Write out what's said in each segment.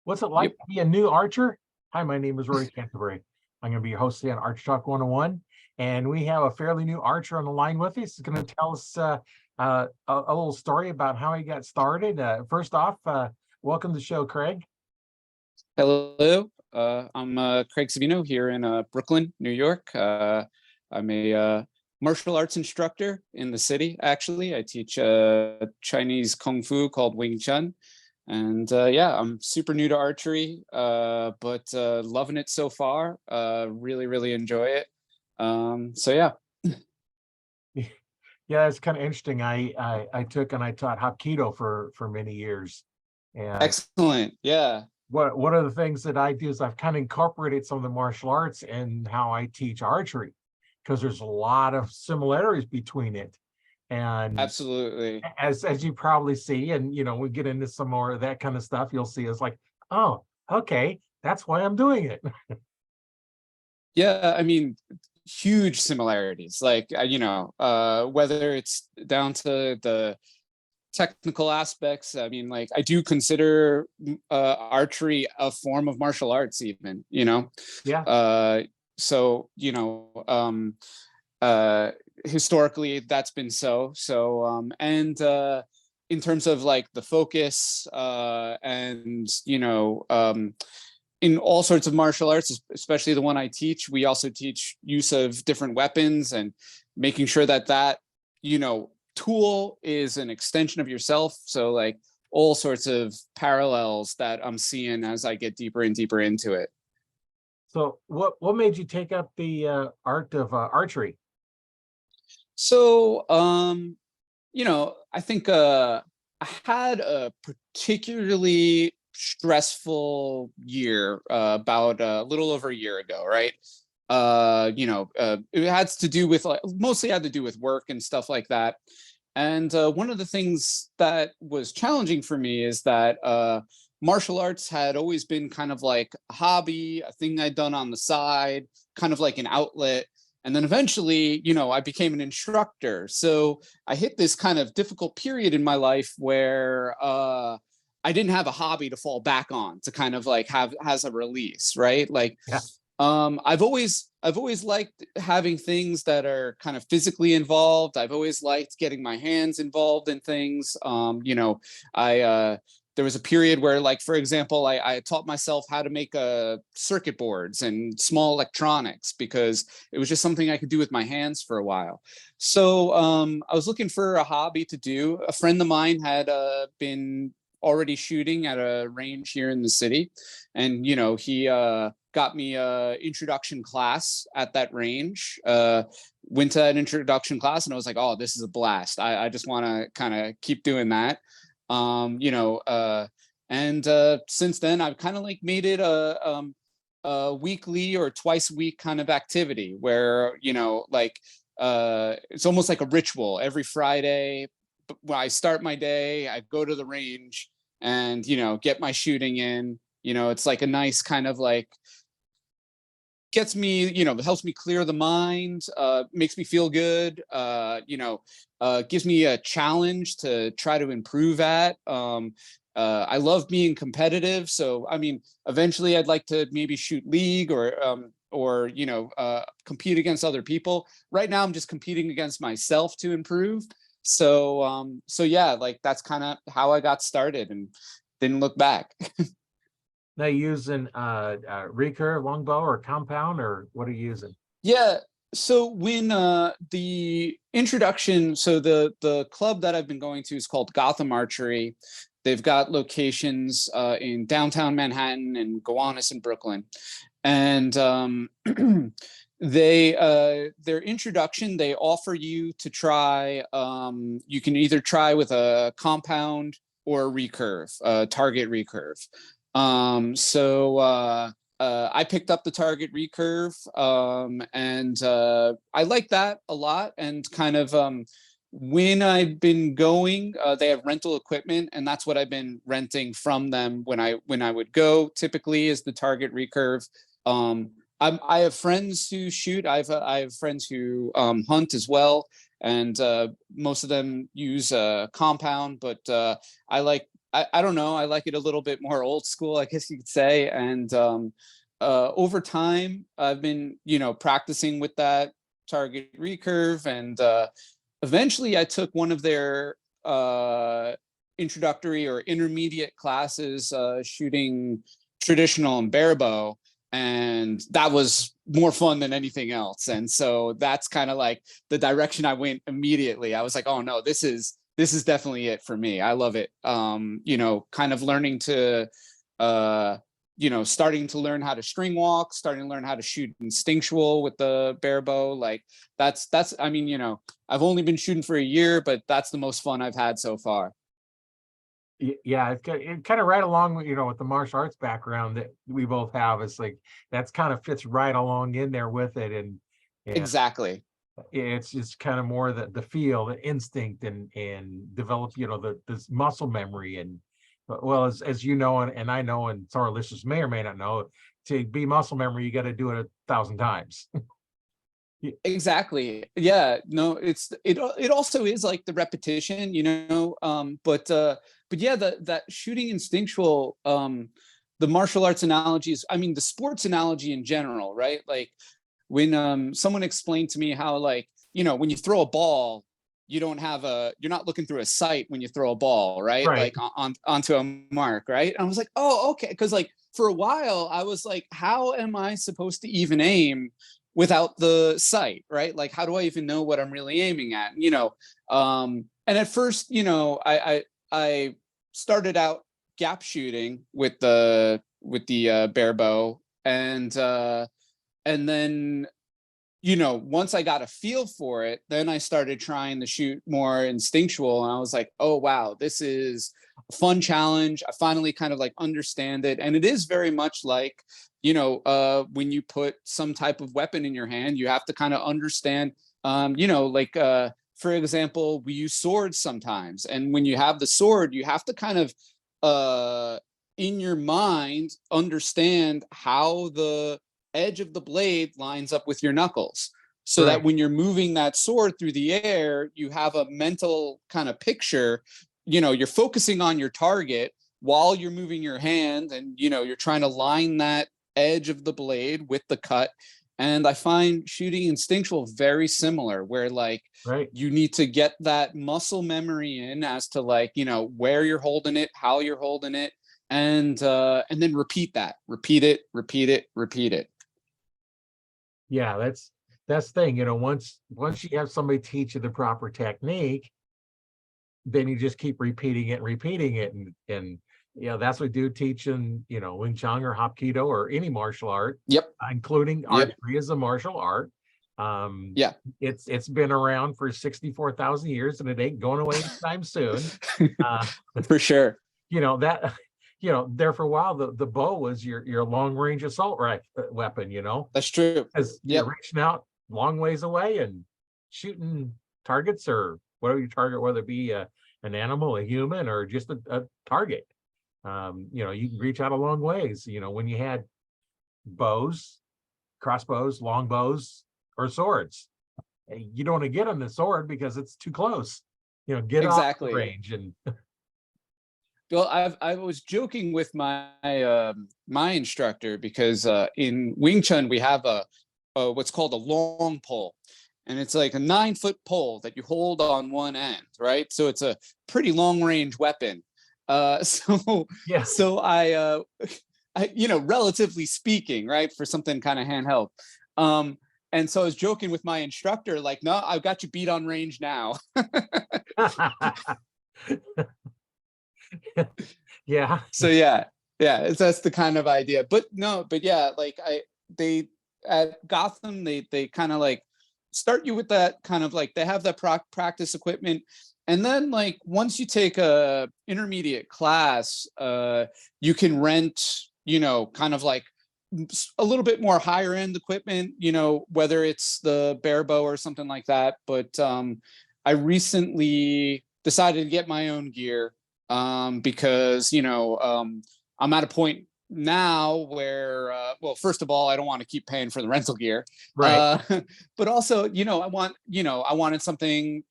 What's it like Yep. to be a new archer? Hi, my name is Rory Canterbury. I'm going to be your host today on Archery Talk 101. And we have a fairly new archer on the line with us. He's going to tell us a little story about how he got started. First off, welcome to the show, Craig. Hello. I'm Craig Savino here in Brooklyn, New York. I'm a martial arts instructor in the city, actually. I teach Chinese Kung Fu called Wing Chun. And yeah, I'm super new to archery, but loving it so far. Really, really enjoy it. So yeah. Yeah, it's kind of interesting. I took and I taught Hapkido for many years. And Excellent. Yeah. one of the things that I do is I've kind of incorporated some of the martial arts in how I teach archery, because there's a lot of similarities between it. And Absolutely. as you probably see, and we get into some more of that kind of stuff, you'll see it's like, oh, okay, that's why I'm doing it. Yeah, I mean, huge similarities. Like, whether it's down to the technical aspects. I mean, like, I do consider archery a form of martial arts, even. Yeah. So historically, that's been and in terms of like the focus and in all sorts of martial arts, especially the one I teach, we also teach use of different weapons and making sure that tool is an extension of yourself. So like all sorts of parallels that I'm seeing as I get deeper and deeper into it. So what made you take up the art of archery? So I think I had a particularly stressful year about a little over a year ago, right? It had to do with mostly had to do with work and stuff like that. And one of the things that was challenging for me is that martial arts had always been kind of like a hobby, a thing I'd done on the side, kind of like an outlet. And then eventually, I became an instructor. So I hit this kind of difficult period in my life where I didn't have a hobby to fall back on to kind of like have as a release, right? Like, Yeah. I've always liked having things that are kind of physically involved. I've always liked getting my hands involved in things. There was a period where, like, for example, I taught myself how to make circuit boards and small electronics because it was just something I could do with my hands for a while. So I was looking for a hobby to do. A friend of mine had been already shooting at a range here in the city, and he got me a introduction class at that range. Went to that introduction class and I was like, oh, this is a blast. I just want to kind of keep doing that. Since then I've kind of like made it a weekly or twice a week kind of activity where it's almost like a ritual. Every Friday when I start my day, I go to the range and get my shooting in. It's like a nice kind of like gets me, helps me clear the mind, makes me feel good, gives me a challenge to try to improve at. I love being competitive. So, I mean, eventually I'd like to maybe shoot league or compete against other people. Right now, I'm just competing against myself to improve. So yeah, like that's kind of how I got started and didn't look back. Now you using recurve, longbow, or compound, or what are you using? Yeah. So when the introduction, so the club that I've been going to is called Gotham Archery. They've got locations in downtown Manhattan and Gowanus in Brooklyn. And their introduction, they offer you to try, you can either try with a compound or a recurve, target recurve. I picked up the target recurve, and I like that a lot. And kind of when I've been going, they have rental equipment, and that's what I've been renting from them when I would go. Typically, is the target recurve. I have friends who shoot. I have friends who hunt as well, and most of them use a compound. But I like I don't know, I like it a little bit more old school, I guess you could say. And over time, I've been, practicing with that target recurve, and eventually I took one of their introductory or intermediate classes shooting traditional and barebow, and that was more fun than anything else. And so that's kind of like the direction I went immediately. I was like, oh no, this is definitely it for me. I love it. Kind of learning to starting to learn how to string walk, starting to learn how to shoot instinctual with the barebow. Like that's I mean, I've only been shooting for a year, but that's the most fun I've had so far. Yeah, it's kind of right along with, with the martial arts background that we both have. It's like that's kind of fits right along in there with it, and Exactly. it's just kind of more the feel, the instinct, and develop, this muscle memory. And well, as you know, and I know, and some of our listeners may or may not know, to be muscle memory, you got to do it 1,000 times. Exactly. Yeah. No, it also is like the repetition, but yeah, that shooting instinctual, the martial arts analogies, I mean, the sports analogy in general, right? Like when someone explained to me how, like, when you throw a ball, you're not looking through a sight when you throw a ball, right? Right. Like onto a mark, right? And I was like, oh, okay. Because like for a while I was like, how am I supposed to even aim without the sight, right? Like, how do I even know what I'm really aiming at? And at first, I started out gap shooting with the barebow, and then once I got a feel for it, then I started trying to shoot more instinctual, and I was like, oh wow, this is a fun challenge. I finally kind of like understand it, and it is very much like when you put some type of weapon in your hand, you have to kind of understand, for example, we use swords sometimes, and when you have the sword, you have to kind of in your mind understand how the edge of the blade lines up with your knuckles, so that Right. when you're moving that sword through the air, you have a mental kind of picture. You're focusing on your target while you're moving your hand, and you're trying to line that edge of the blade with the cut. And I find shooting instinctual very similar, where like Right. you need to get that muscle memory in as to like where you're holding it, how you're holding it, and then repeat it, repeat it. Yeah, that's the thing. Once you have somebody teach you the proper technique, then you just keep repeating it, and that's what we do teach in Wing Chun or Hapkido or any martial art, Yep. including Yep. archery as a martial art. um Yeah. it's been around for 64,000 years, and it ain't going away anytime soon. uh For sure. that there for a while, the bow was your long range assault weapon, That's true. as you're Yep. reaching out long ways away and shooting targets, or whatever you target, whether it be an animal, a human, or just a target. You can reach out a long ways, when you had bows, crossbows, longbows, or swords. You don't want to get on the sword because it's too close. Get off the Exactly. range. And Well, I was joking with my my instructor, because in Wing Chun we have a what's called a long pole, and it's like a 9-foot pole that you hold on one end, right? So it's a pretty long range weapon. So yeah. so relatively speaking, right, for something kind of handheld. And so I was joking with my instructor, like, no, I've got you beat on range now. Yeah. So yeah, that's the kind of idea. But no, but yeah, like they at Gotham, they kind of like start you with that kind of like, they have that practice equipment, and then like once you take a intermediate class, you can rent, kind of like a little bit more higher end equipment, whether it's the barebow or something like that. But I recently decided to get my own gear, because I'm at a point now where well, first of all, I don't want to keep paying for the rental gear, Right. but also I wanted something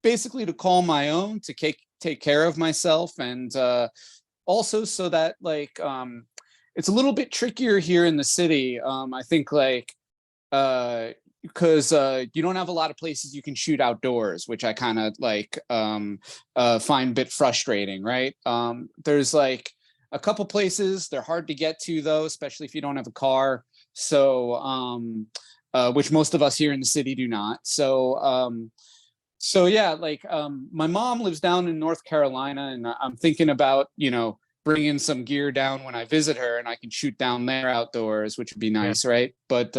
basically to call my own, to take care of myself, and also so that like it's a little bit trickier here in the city. I think like because you don't have a lot of places you can shoot outdoors, which I kind of like find a bit frustrating, right? There's like a couple places, they're hard to get to though, especially if you don't have a car. So which most of us here in the city do not. So yeah, like my mom lives down in North Carolina, and I'm thinking about, bringing some gear down when I visit her, and I can shoot down there outdoors, which would be Yeah. nice, right? But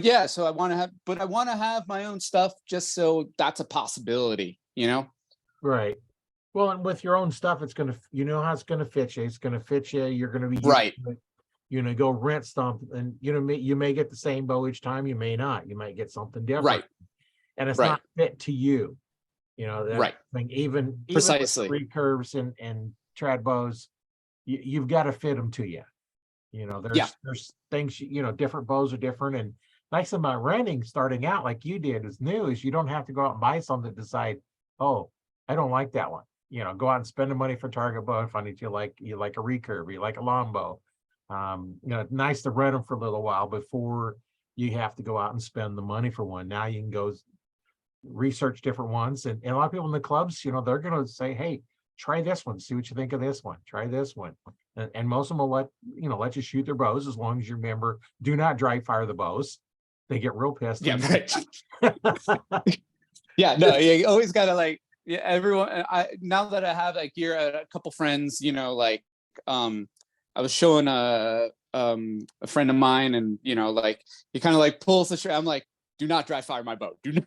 yeah, so I want to have my own stuff, just so that's a possibility, Right. Well, and with your own stuff, it's gonna, how it's gonna fit you. It's gonna fit you. You're gonna be used Right, to it. Go rent something, and you may get the same bow each time. You may not. You might get something different, right, and it's right, not fit to you. That right. thing. Even with Precisely. recurves and trad bows, you've got to fit them to you. Yeah, There's things, different bows are different. And nice about renting, starting out like you did, is new, is you don't have to go out and buy something to decide, oh, I don't like that one. Go out and spend the money for target bow and find it you like a recurve, you like a longbow. Nice to rent them for a little while before you have to go out and spend the money for one. Now you can go research different ones, and a lot of people in the clubs, they're going to say, hey, try this one, see what you think of this one, try this one. And most of them will let you shoot their bows, as long as you remember, do not dry fire the bows. They get real pissed. yeah, right. Yeah, no, you always gotta like, yeah, everyone. Now that I have like gear, a couple friends, like I was showing a friend of mine, and like he kind of like pulls the string. I'm like, do not dry fire my boat. Do not.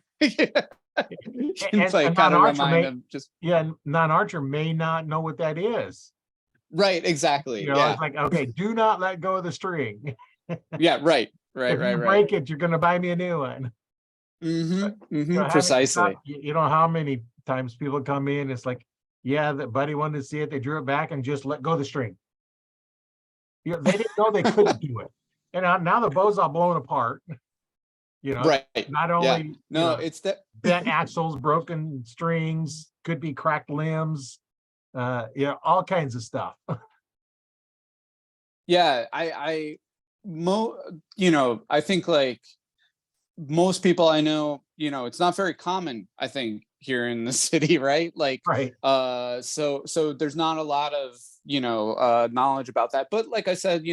It's like kind of remind them just. Yeah, non-archer may not know what that is. Right, exactly. Yeah. It's like, okay, do not let go of the string. Yeah, right. If you break it, you're going to buy me a new one. Precisely. How many times people come in, it's like, yeah, the buddy wanted to see it, they drew it back and just let go of the string. They didn't know they couldn't do it. And now the bow's all blown apart. Right. Not only it's that bent axles, broken strings, could be cracked limbs, all kinds of stuff. Yeah, I think like most people I know, it's not very common, I think, here in the city, right? Like, right. So there's not a lot of, knowledge about that. But like I said,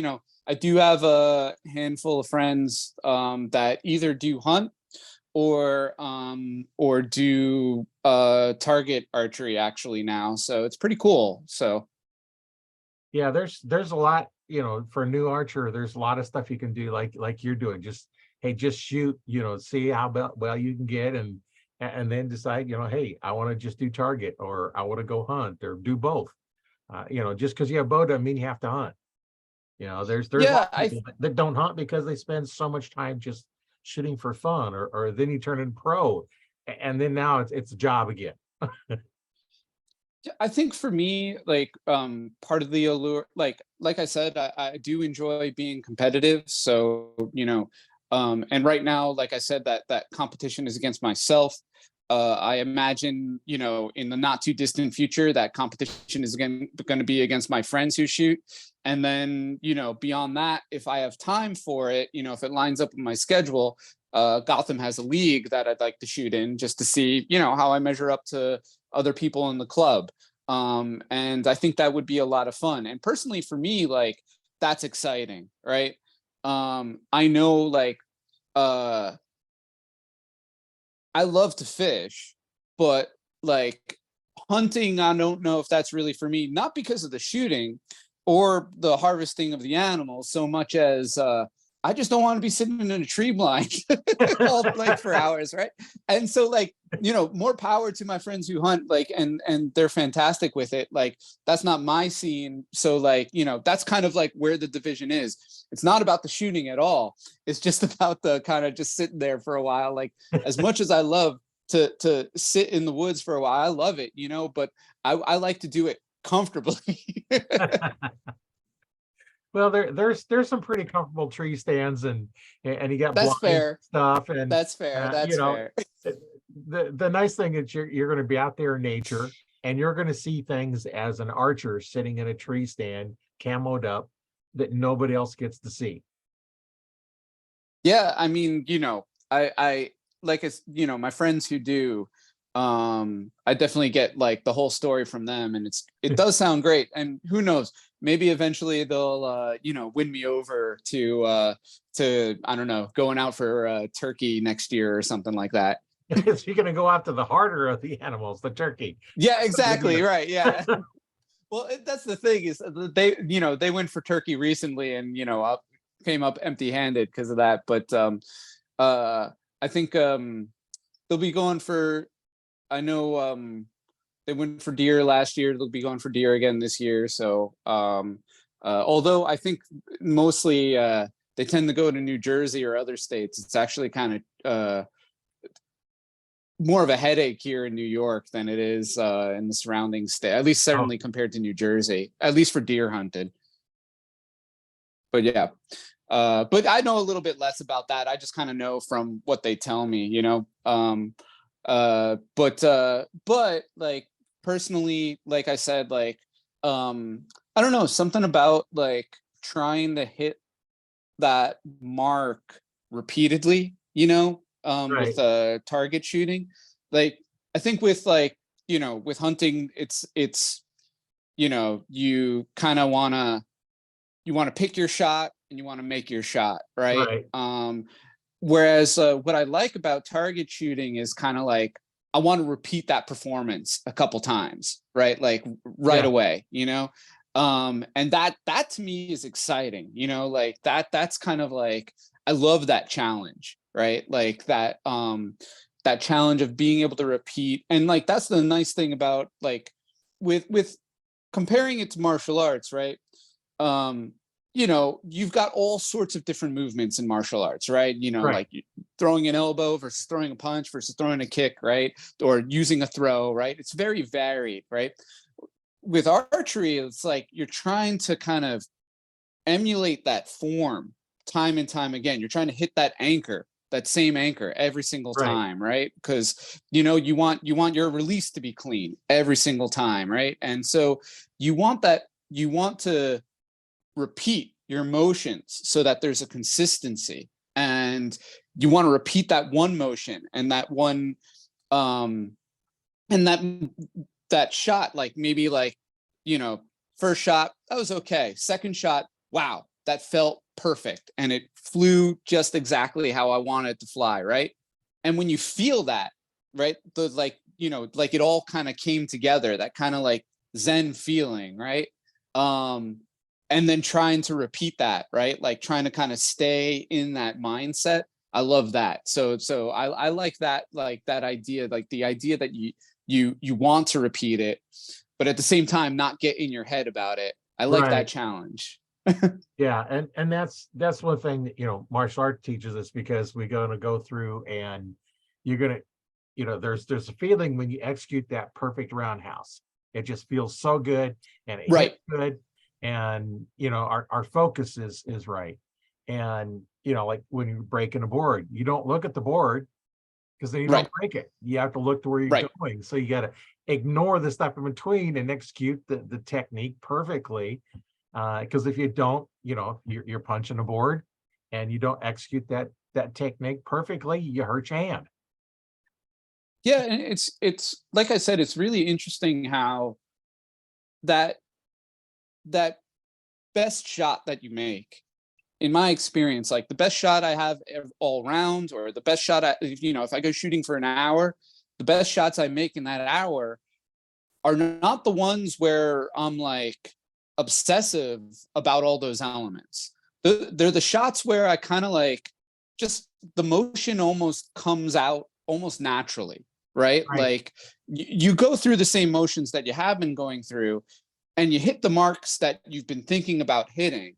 I do have a handful of friends that either do hunt or do target archery actually now. So it's pretty cool. So yeah, there's a lot, for a new archer, there's a lot of stuff you can do like you're doing. Just shoot, see how well you can get, and then decide, hey, I want to just do target, or I want to go hunt, or do both. Just because you have bow doesn't mean you have to hunt. There's a lot of people that don't hunt because they spend so much time just shooting for fun, or then you turn in pro, and then now it's a job again. I think for me, like part of the allure, like I said, I do enjoy being competitive. So, and right now, like I said, that competition is against myself. I imagine, in the not too distant future, that competition is going to be against my friends who shoot. And then, beyond that, if I have time for it, if it lines up with my schedule, Gotham has a league that I'd like to shoot in, just to see, how I measure up to other people in the club. And I think that would be a lot of fun. And personally, for me, like, that's exciting, right? I know, like, I love to fish, but like hunting, I don't know if that's really for me, not because of the shooting or the harvesting of the animals, so much as I just don't want to be sitting in a tree blind all like for hours, right? And so, like, more power to my friends who hunt, like, and they're fantastic with it. Like, that's not my scene. So, like, that's kind of like where the division is. It's not about the shooting at all. It's just about the kind of just sitting there for a while. Like, as much as I love to sit in the woods for a while, I love it, but I like to do it comfortably. Well, there's some pretty comfortable tree stands, and you got That's fair stuff, and that's fair. That's fair. the nice thing is you're going to be out there in nature. and you're going to see things as an archer sitting in a tree stand, camoed up, that nobody else gets to see. Yeah, I mean, I like it's, my friends who do, I definitely get like the whole story from them, and it does sound great. And who knows, maybe eventually they'll win me over to I don't know, going out for turkey next year or something like that. So you're going to go after the harder of the animals, the turkey. Yeah, exactly. Right. Yeah. Well, that's the thing is they went for turkey recently, and came up empty-handed because of that. But I think they'll be going for. I know they went for deer last year. They'll be going for deer again this year. So although I think mostly they tend to go to New Jersey or other states, it's actually kind of more of a headache here in New York than it is in the surrounding state, at least certainly compared to New Jersey, at least for deer hunting. But yeah, but I know a little bit less about that. I just kind of know from what they tell me, but like personally, like I said, like I don't know, something about like trying to hit that mark repeatedly, with target shooting. Like I think with like, with hunting, it's you kind of want to pick your shot and you want to make your shot, right? Whereas what I like about target shooting is kind of like I want to repeat that performance a couple times, right? Like right away, and that to me is exciting, like that's kind of like I love that challenge, right? Like that challenge of being able to repeat. And like that's the nice thing about like with comparing it to martial arts, right? You've got all sorts of different movements in martial arts, right? Like throwing an elbow versus throwing a punch versus throwing a kick, right? Or using a throw, right? It's very varied, right? With archery, it's like you're trying to kind of emulate that form time and time again. You're trying to hit that anchor, that same anchor every single time, right? Because you want your release to be clean every single time, right? And so you want to repeat your motions so that there's a consistency, and you want to repeat that one motion and that one and that shot, like maybe like first shot that was okay, second shot, wow, that felt perfect and it flew just exactly how I wanted it to fly, right? And when you feel that, right, the like like it all kind of came together, that kind of like zen feeling, right? And then trying to repeat that, right? Like trying to kind of stay in that mindset. I love that. So I like that, like that idea, like the idea that you want to repeat it, but at the same time not get in your head about it. I like that challenge. Yeah, and that's one thing that martial art teaches us, because we're going to go through and you're going to there's a feeling when you execute that perfect roundhouse. It just feels so good and it hits good. And our focus is right. And like when you're breaking a board, you don't look at the board, because then you don't break it. You have to look to where you're going. So you got to ignore the stuff in between and execute the technique perfectly. Because if you don't, you're punching a board and you don't execute that technique perfectly, you hurt your hand. Yeah, and it's like I said, it's really interesting how that best shot that you make, in my experience, like the best shot I have all round, or the best shot if I go shooting for an hour, the best shots I make in that hour are not the ones where I'm like obsessive about all those elements. They're the shots where I kind of like just the motion almost comes out almost naturally, right? Like you go through the same motions that you have been going through, and you hit the marks that you've been thinking about hitting.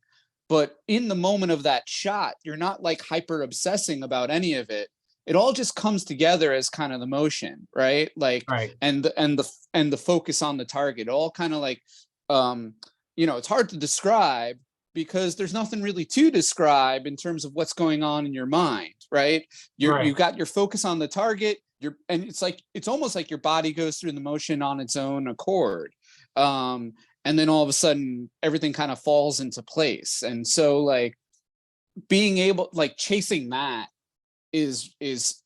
But in the moment of that shot, you're not like hyper obsessing about any of it. It all just comes together as kind of the motion, right? Like, and the focus on the target, all kind of like, it's hard to describe because there's nothing really to describe in terms of what's going on in your mind, right? You've got your focus on the target. and it's almost like your body goes through the motion on its own accord. And then all of a sudden everything kind of falls into place. And so like being able, like chasing that is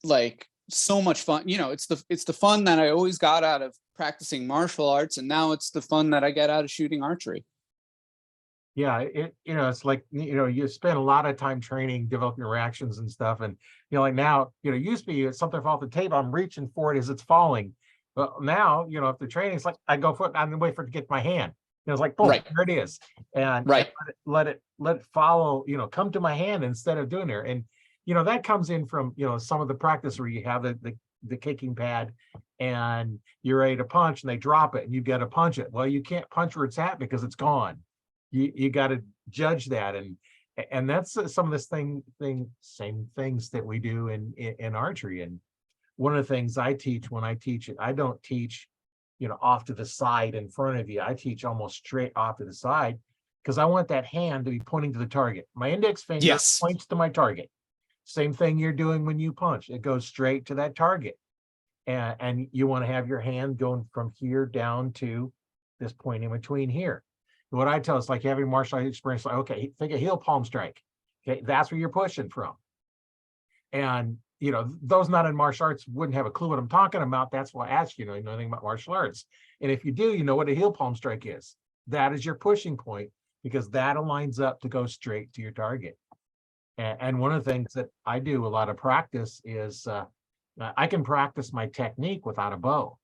like so much fun. You know, it's the fun that I always got out of practicing martial arts, and now it's the fun that I get out of shooting archery. Yeah, it's like, you spend a lot of time training, developing reactions and stuff. And, like now, used to be if something fall off the table, I'm reaching for it as it's falling. But now, if the training, it's like I go for it, I'm wait for it to get to my hand. It's like, boom, Right. there it is. And Right. let it follow, come to my hand instead of doing there. And, that comes in from, some of the practice where you have the kicking pad and you're ready to punch and they drop it and you got to punch it. Well, you can't punch where it's at because it's gone. You got to judge that, and that's some of this same things that we do in archery. And one of the things I teach when I teach it, I don't teach off to the side in front of you. I teach almost straight off to the side because I want that hand to be pointing to the target. My index finger Yes. points to my target. Same thing you're doing when you punch, it goes straight to that target. And you want to have your hand going from here down to this point in between here. What I tell is like having martial arts experience, like, okay, think a heel palm strike. Okay, that's where you're pushing from. And those not in martial arts wouldn't have a clue what I'm talking about. That's why I ask you know anything about martial arts. And if you do, you know what a heel palm strike is. That is your pushing point because that aligns up to go straight to your target. And one of the things that I do a lot of practice is I can practice my technique without a bow.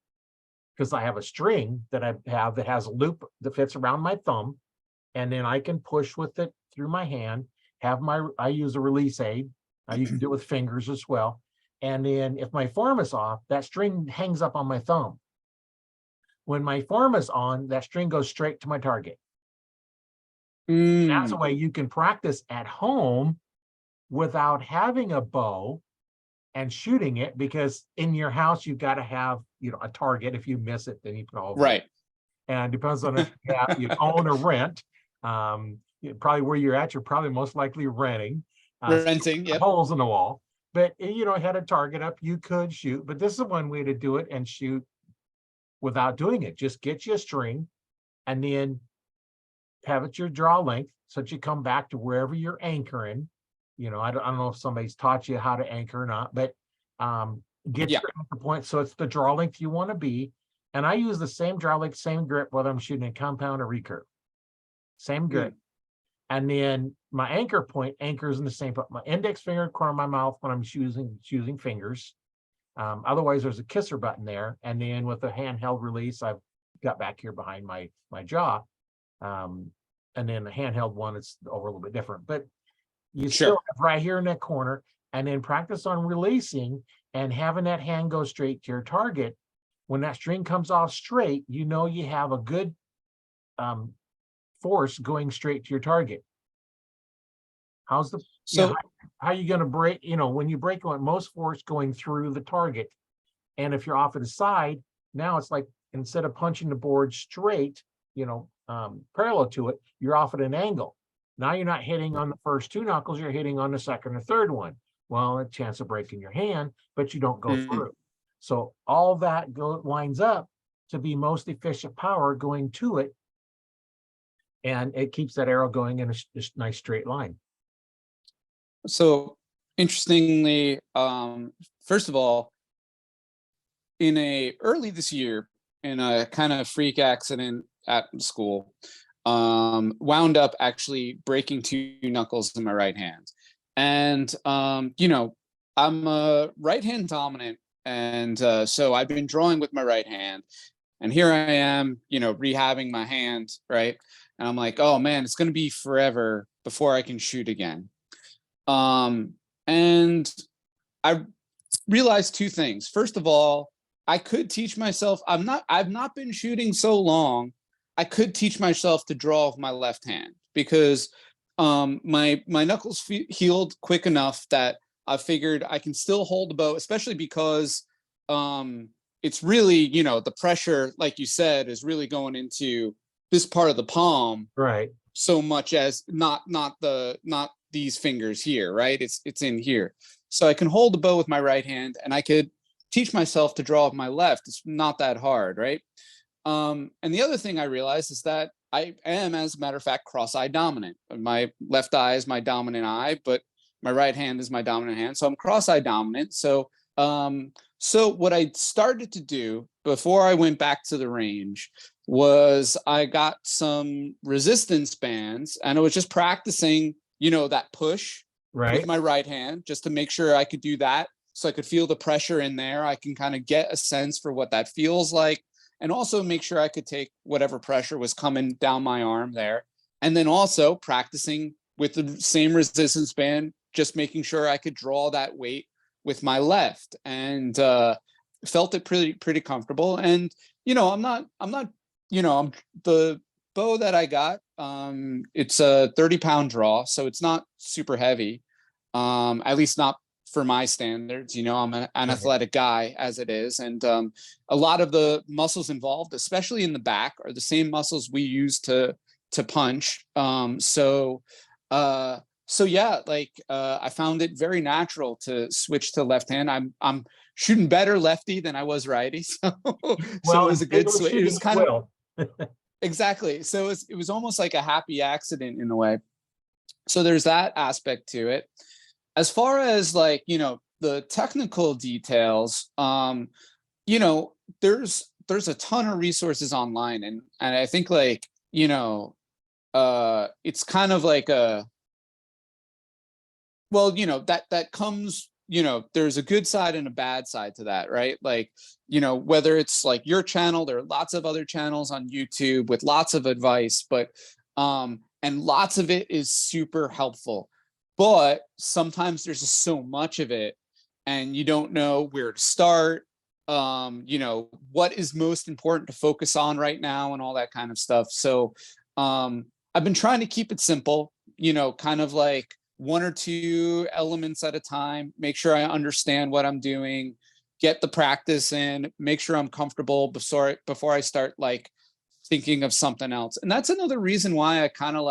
Because I have a string that I have that has a loop that fits around my thumb, and then I can push with it through my hand. I use a release aid. You can do it with fingers as well. And then if my form is off, that string hangs up on my thumb. When my form is on, that string goes straight to my target. That's a way you can practice at home without having a bow and shooting it, because in your house you've got to have a target. If you miss it, then you put all right. And it depends on if you own or rent. Probably where you're at, you're probably most likely renting. Renting, yep. Holes in the wall, but had a target up, you could shoot. But this is one way to do it and shoot without doing it. Just get you a string and then have it your draw length so that you come back to wherever you're anchoring. I don't know if somebody's taught you how to anchor or not, but get your anchor point so it's the draw length you want to be. And I use the same draw length, same grip, whether I'm shooting a compound or recurve. Same grip. And then my anchor point anchors in the same point. My index finger, corner of my mouth when I'm choosing fingers. Otherwise, there's a kisser button there. And then with the handheld release, I've got back here behind my jaw. And then the handheld one, it's over a little bit different. But you still have right here in that corner, and then practice on releasing and having that hand go straight to your target. When that string comes off straight, you have a good force going straight to your target. How are you going to break? When you break, most force going through the target, and if you're off to the side, now it's like instead of punching the board straight, parallel to it, you're off at an angle. Now you're not hitting on the first two knuckles, you're hitting on the second or third one. Well, a chance of breaking your hand, but you don't go through. So all that lines up to be most efficient power going to it. And it keeps that arrow going in a nice straight line. So interestingly, first of all, early this year, in a kind of freak accident at school, wound up actually breaking two knuckles in my right hand. And, I'm a right hand dominant. And so I've been drawing with my right hand. And here I am, rehabbing my hand, right? And I'm like, oh man, it's going to be forever before I can shoot again. And I realized two things. First of all, I could teach myself, I've not been shooting so long. I could teach myself to draw with my left hand because my knuckles healed quick enough that I figured I can still hold the bow, especially because it's really, the pressure, like you said, is really going into this part of the palm, right? So much as not these fingers here, right? It's in here. So I can hold the bow with my right hand, and I could teach myself to draw with my left. It's not that hard, right? And the other thing I realized is that I am, as a matter of fact, cross-eye dominant. My left eye is my dominant eye, but my right hand is my dominant hand. So I'm cross-eye dominant. So what I started to do before I went back to the range was I got some resistance bands, and I was just practicing, that push with Right. my right hand, just to make sure I could do that. So I could feel the pressure in there. I can kind of get a sense for what that feels like, and also make sure I could take whatever pressure was coming down my arm there. And then also practicing with the same resistance band, just making sure I could draw that weight with my left, and felt it pretty comfortable. And I'm the bow that I got. It's a 30-pound draw, so it's not super heavy. At least not for my standards. I'm an Right. athletic guy as it is, and a lot of the muscles involved, especially in the back, are the same muscles we use to punch. So yeah, I found it very natural to switch to left hand. I'm shooting better lefty than I was righty, so Well, it was and a good fatal switch. It shooting was at kind of will. exactly. So it was almost like a happy accident in a way. So there's that aspect to it. As far as the technical details, there's a ton of resources online, and I think it's kind of like a, well, that comes, there's a good side and a bad side to that, right? Whether it's like your channel, there are lots of other channels on YouTube with lots of advice, but and lots of it is super helpful. But sometimes there's just so much of it, and you don't know where to start. What is most important to focus on right now, and all that kind of stuff. So I've been trying to keep it simple, kind of like one or two elements at a time, make sure I understand what I'm doing, get the practice in, make sure I'm comfortable before I start thinking of something else. And that's another reason why I kind of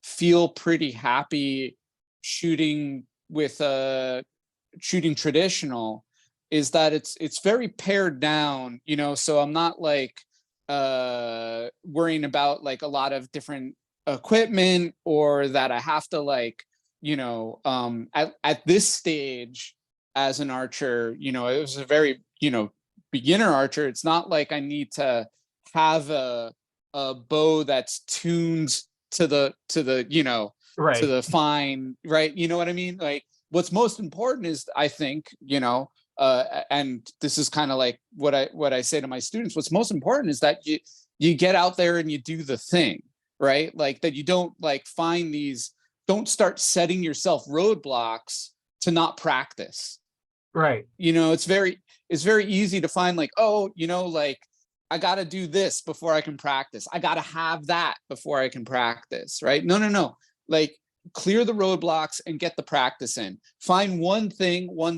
feel pretty happy shooting with shooting traditional, is that it's very pared down, so I'm not worrying about a lot of different equipment, or that I have to at this stage as an archer, it was a very beginner archer. It's not like I need to have a bow that's tuned to the to Right. the fine, right? You know what I mean? What's most important is, I think, and this is kind of like what I say to my students, what's most important is that you get out there and you do the thing, right? That you don't don't start setting yourself roadblocks to not practice. Right. It's very easy to find I got to do this before I can practice. I got to have that before I can practice, right? No. Clear the roadblocks and get the practice in. Find one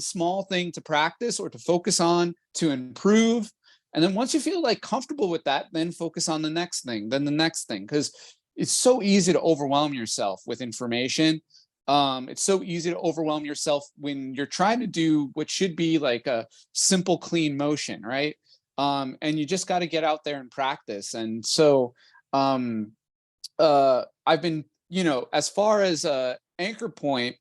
small thing to practice or to focus on to improve. And then once you feel comfortable with that, then focus on the next thing, then the next thing. Because it's so easy to overwhelm yourself with information. It's so easy to overwhelm yourself when you're trying to do what should be a simple, clean motion, right? And you just got to get out there and practice. And so I've been, as far as anchor point,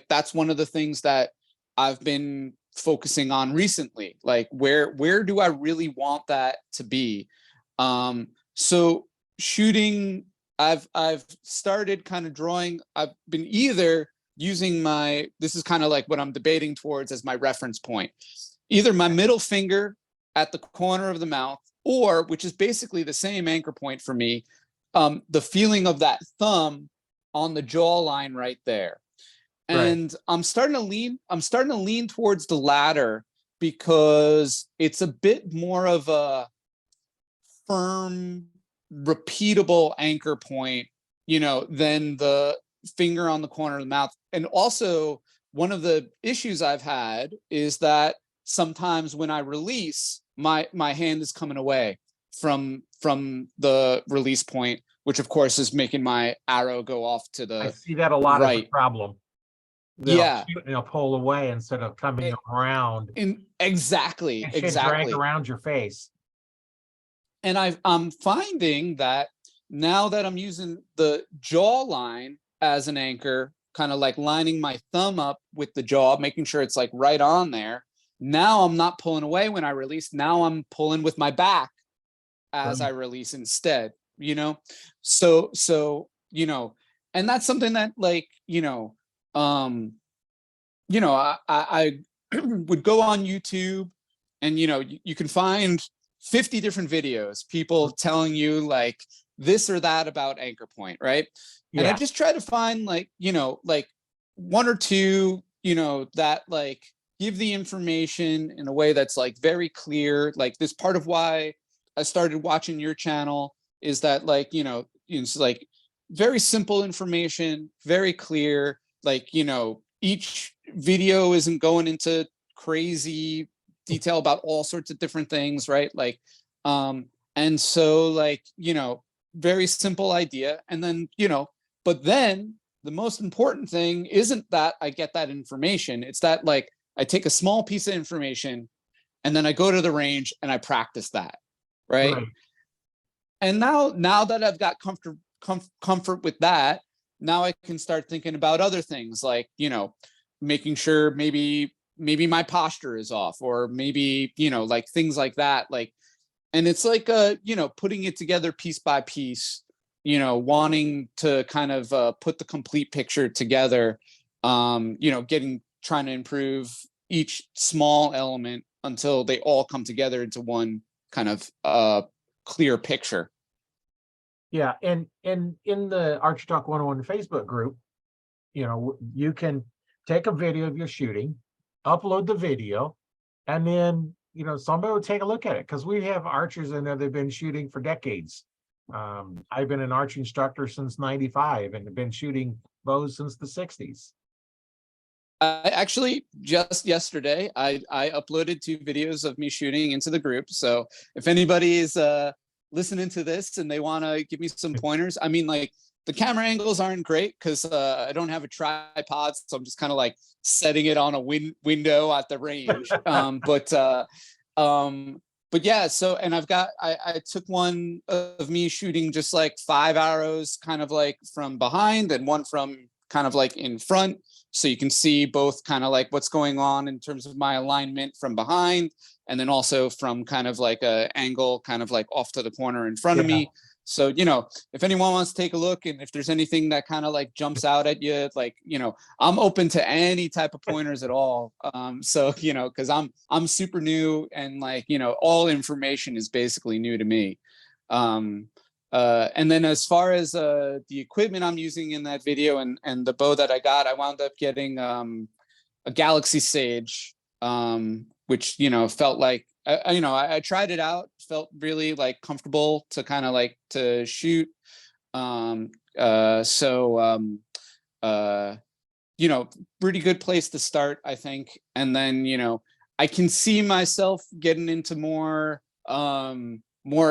that's one of the things that I've been focusing on recently. Where do I really want that to be? So shooting, I've started kind of drawing. I've been either using this is kind of what I'm debating towards as my reference point, either my middle finger at the corner of the mouth, or, which is basically the same anchor point for me, the feeling of that thumb on the jawline right there. Right. And I'm starting to lean towards the latter, because it's a bit more of a firm, repeatable anchor point, than the finger on the corner of the mouth. And also, one of the issues I've had is that sometimes when I release, my hand is coming away from the release point, which of course is making my arrow go off to I the see that a lot as a right. problem. they'll Yeah. shoot and they'll pull away instead of coming E- around. exactly. It should drag Exactly. around your face. And I'm finding that now that I'm using the jaw line as an anchor, kind of like lining my thumb up with the jaw, making sure it's like right on there. Now I'm not pulling away when I release. Now I'm pulling with my back as I Right. release instead, you know? So, and that's something that like, um, I would go on YouTube and, you can find 50 different videos, people telling you like this or that about anchor point, right? And I Yeah. just try to find like one or two, that like give the information in a way that's like very clear. Like this part of why I started watching your channel is that like, it's like very simple information, very clear, like, each video isn't going into crazy detail about all sorts of different things, right? Like, and so like, very simple idea. And then, but then the most important thing isn't that I get that information. It's that like I take a small piece of information and then I go to the range and I practice that, right? Right. And now that I've got comfort with that, now I can start thinking about other things like, making sure maybe my posture is off, or maybe, like things like that. Like, and it's like, putting it together piece by piece, wanting to kind of put the complete picture together, trying to improve each small element until they all come together into one kind of clear picture. Yeah. And in the Archery Talk 101 Facebook group, you can take a video of your shooting, upload the video, and then, somebody will take a look at it, because we have archers in there that have been shooting for decades. I've been an archery instructor since 95 and have been shooting bows since the 60s. I actually just yesterday I uploaded 2 videos of me shooting into the group. So if anybody is listening to this and they want to give me some pointers, I mean, like the camera angles aren't great because I don't have a tripod, so I'm just kind of like setting it on a window at the range. But yeah, so and I took one of me shooting just like 5 arrows, kind of like from behind, and one from kind of like in front, so you can see both kind of like what's going on in terms of my alignment from behind, and then also from kind of like a angle kind of like off to the corner in front of Yeah. me. So, if anyone wants to take a look, and if there's anything that kind of like jumps out at you, like, I'm open to any type of pointers at all. So, because I'm super new, and like, all information is basically new to me. And then as far as the equipment I'm using in that video, and the bow that I got, I wound up getting a Galaxy Sage, which, felt like, I tried it out, felt really like comfortable to kind of like to shoot. Pretty good place to start, I think. And then, I can see myself getting into more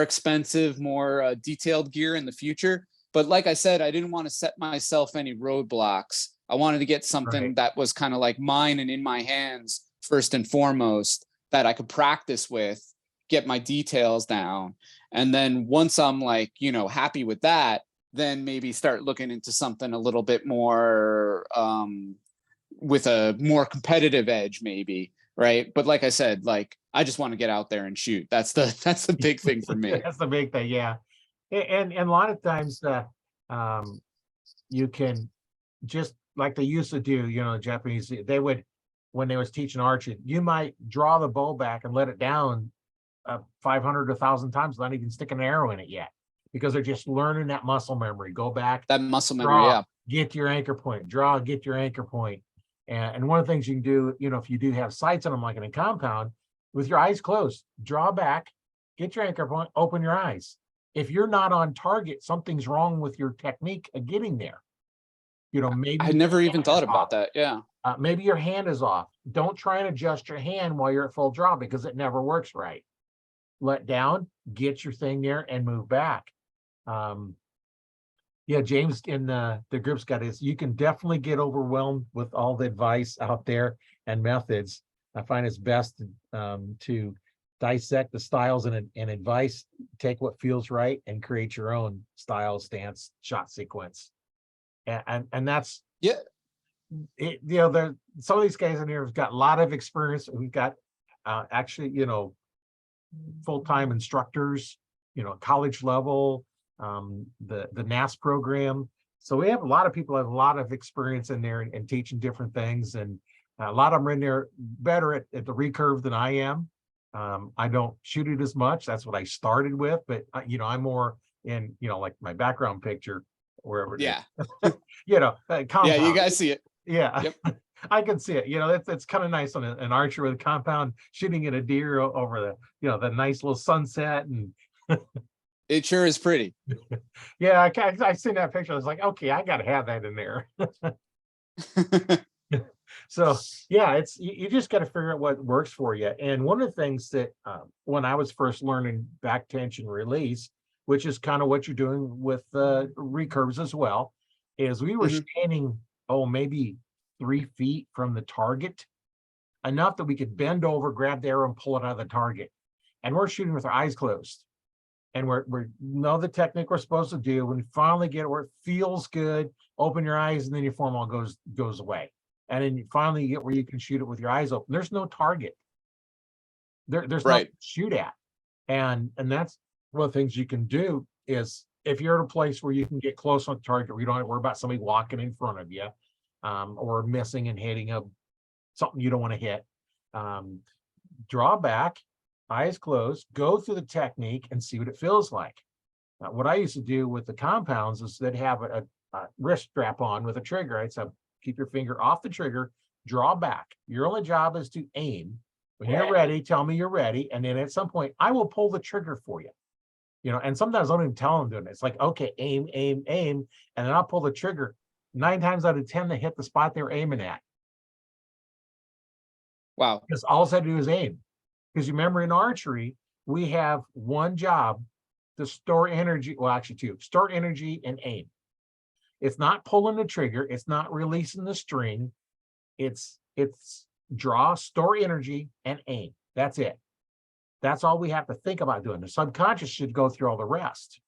expensive, more detailed gear in the future. But like I said, I didn't want to set myself any roadblocks. I wanted to get something Right. that was kind of like mine and in my hands first and foremost, that I could practice with, get my details down. And then once I'm like, happy with that, then maybe start looking into something a little bit more with a more competitive edge, maybe. Right. But like I said, like, I just want to get out there and shoot. That's the big thing for me. That's the big thing. Yeah. And a lot of times you can, just like they used to do, Japanese, they would, when they was teaching archery, you might draw the bow back and let it down 500 to 1,000 times, not even sticking an arrow in it yet, because they're just learning that muscle memory. Go back, That muscle memory, draw, yeah. get your anchor point, draw, get your anchor point. And one of the things you can do, if you do have sights on them, like in a compound, with your eyes closed, draw back, get your anchor point, open your eyes. If you're not on target, something's wrong with your technique of getting there. Maybe I never even thought off. about that. Yeah. Maybe your hand is off. Don't try and adjust your hand while you're at full draw, because it never works right. Let down, get your thing there, and move back. Yeah, James in the group's got is you can definitely get overwhelmed with all the advice out there and methods. I find it's best to dissect the styles and advice, take what feels right, and create your own style, stance, shot sequence. And that's Yeah. it. You know, there some of these guys in here have got a lot of experience. We've got actually, full-time instructors, college level, the NAS program. So we have a lot of people have a lot of experience in there and teaching different things. And a lot of them are in there better at the recurve than I am. I don't shoot it as much. That's what I started with, but I'm more in, like my background picture, wherever it Yeah. is. Yeah, you Compound. guys see it. Yeah. Yep. I can see it. It's kind of nice on an archer with a compound shooting at a deer over the nice little sunset. And It sure is pretty. yeah, I seen that picture. I was like, okay, I got to have that in there. So yeah, you just got to figure out what works for you. And one of the things that when I was first learning back tension release, which is kind of what you're doing with recurves as well, is we were Mhm. standing, maybe 3 feet from the target, enough that we could bend over, grab the arrow, and pull it out of the target. And we're shooting with our eyes closed. And we know the technique we're supposed to do. When you finally get it where it feels good, open your eyes, and then your form all goes away. And then you finally get where you can shoot it with your eyes open. There's no target. There's nothing Right. to shoot at. And that's one of the things you can do is if you're at a place where you can get close on the target, where you don't have to worry about somebody walking in front of you, or missing and hitting something you don't want to hit. Draw back, eyes closed, go through the technique and see what it feels like. What I used to do with the compounds is they'd have a wrist strap on with a trigger. I'd say, keep your finger off the trigger, draw back. Your only job is to aim. When you're ready, tell me you're ready. And then at some point, I will pull the trigger for you. And sometimes I don't even tell them doing it. It's like, okay, aim, aim, aim. And then I'll pull the trigger. 9 times out of 10, they hit the spot they were aiming at. Wow. Because all I had to do is aim. Because you remember in archery, we have one job to store energy. Well, actually two: store energy and aim. It's not pulling the trigger. It's not releasing the string. It's draw, store energy, and aim. That's it. That's all we have to think about doing. The subconscious should go through all the rest.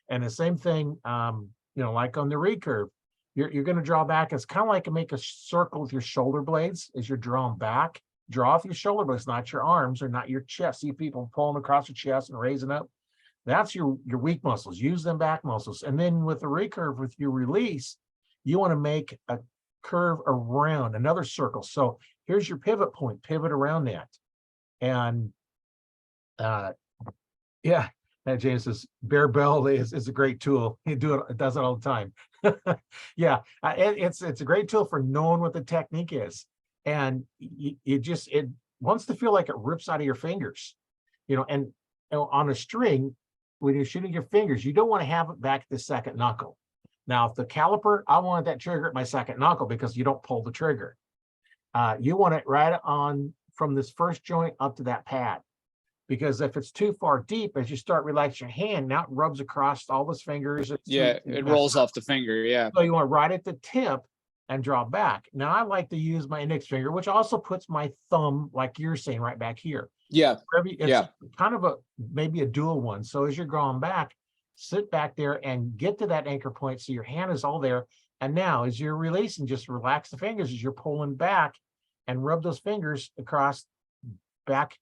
And the same thing, like on the recurve, you're going to draw back. It's kind of like make a circle with your shoulder blades as you're drawing back. Draw off your shoulder blades, not your arms or not your chest. See people pulling across your chest and raising up. That's your weak muscles. Use them back muscles. And then with the recurve, with your release, you want to make a curve around another circle. So here's your pivot point, pivot around that. And yeah, and James says Bear Bell is a great tool. It does it all the time. Yeah, it's a great tool for knowing what the technique is. And it wants to feel like it rips out of your fingers, and on a string, when you're shooting your fingers, you don't want to have it back at the second knuckle. Now, if the caliper, I want that trigger at my second knuckle because you don't pull the trigger. You want it right on from this first joint up to that pad. Because if it's too far deep, as you start relaxing your hand, now it rubs across all those fingers. Yeah, it rolls off the finger. Yeah. So you want right at the tip and draw back. Now I like to use my index finger, which also puts my thumb, like you're saying, right back here. Yeah. It's kind of maybe a dual one. So as you're going back, sit back there and get to that anchor point. So your hand is all there. And now as you're releasing, just relax the fingers as you're pulling back and rub those fingers across back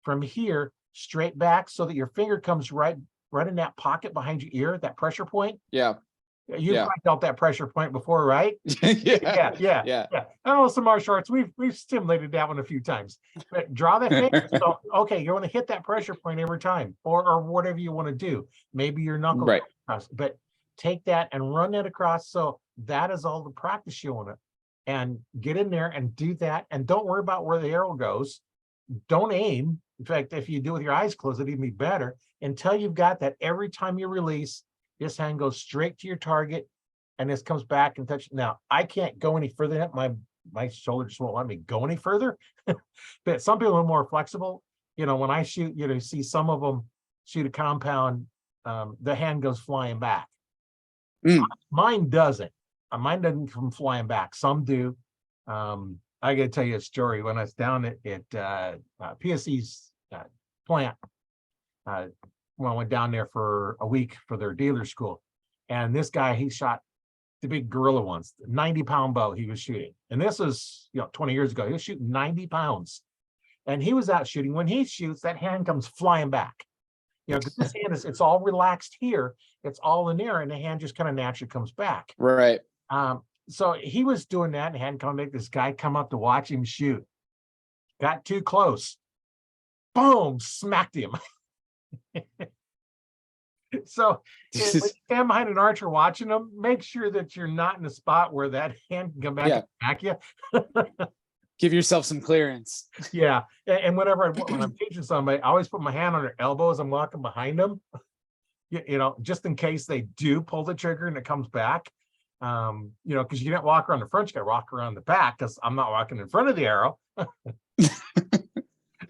from here straight back so that your finger comes right in that pocket behind your ear, that pressure point. Yeah. You've probably felt that pressure point before, right? Yeah. I know some martial arts, we've stimulated that one a few times. But draw that finger. So, okay, you want to hit that pressure point every time, or whatever you want to do. Maybe your knuckle, right? Across, but take that and run it across. So that is all the practice you want to, and get in there and do that. And don't worry about where the arrow goes. Don't aim. In fact, if you do it with your eyes closed, it'd even be better until you've got that. Every time you release, this hand goes straight to your target and this comes back and touch. Now, I can't go any further than that. My shoulder just won't let me go any further. But some people are more flexible. When I shoot, you see some of them shoot a compound, the hand goes flying back. Mm. Mine doesn't. Mine doesn't come flying back. Some do. I got to tell you a story. When I was down at PSE's plant, when I went down there for a week for their dealer school, and this guy, he shot the big gorilla ones, 90-pound bow he was shooting. And this was, 20 years ago. He was shooting 90 pounds. And he was out shooting. When he shoots, that hand comes flying back. Because this hand it's all relaxed here. It's all in there, and the hand just kind of naturally comes back. Right. So he was doing that and hadn't come back. This guy come up to watch him shoot. Got too close. Boom, smacked him. So when you stand behind an archer watching them, make sure that you're not in a spot where that hand can come back and smack you. Give yourself some clearance. Yeah. And whenever when I'm teaching somebody, I always put my hand on their elbow as I'm walking behind them, just in case they do pull the trigger and it comes back. Because you don't walk around the front, you got to walk around the back, because I'm not walking in front of the arrow.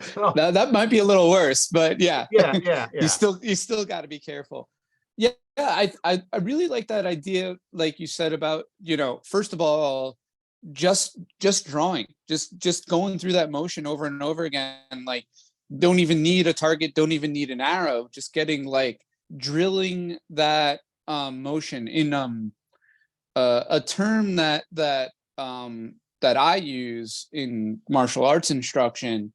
So, that might be a little worse, but yeah. You still got to be careful. Yeah. I really like that idea, like you said, about, first of all, just drawing, just going through that motion over and over again. Like, don't even need a target, don't even need an arrow, just getting like drilling that motion in a term that I use in martial arts instruction,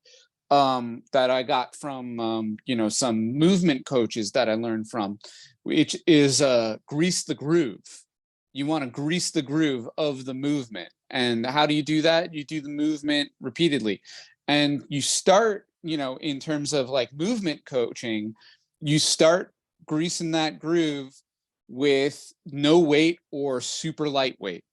that I got from some movement coaches that I learned from, which is grease the groove. You want to grease the groove of the movement. And how do you do that? You do the movement repeatedly. And you start, in terms of like movement coaching, you start greasing that groove with no weight or super lightweight.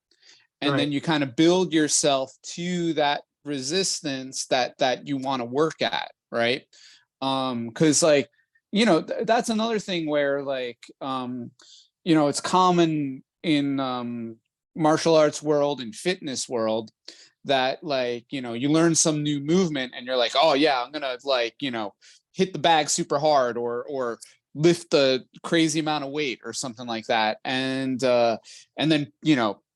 And then you kind of build yourself to that resistance that you want to work at, right? Because that's another thing where it's common in martial arts world and fitness world that you learn some new movement and you're like, oh yeah, I'm gonna hit the bag super hard or lift the crazy amount of weight or something like that, and then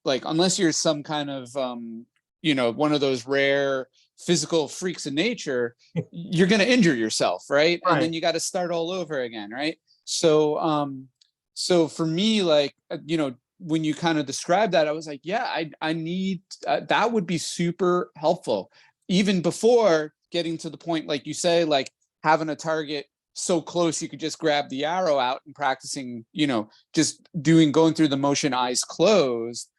unless you're some kind of one of those rare physical freaks of nature, you're going to injure yourself, right? And then you got to start all over again, right? So for me, when you kind of described that, I was like, yeah, I need that would be super helpful, even before getting to the point, like you say, like having a target so close you could just grab the arrow out and practicing, just going through the motion eyes closed,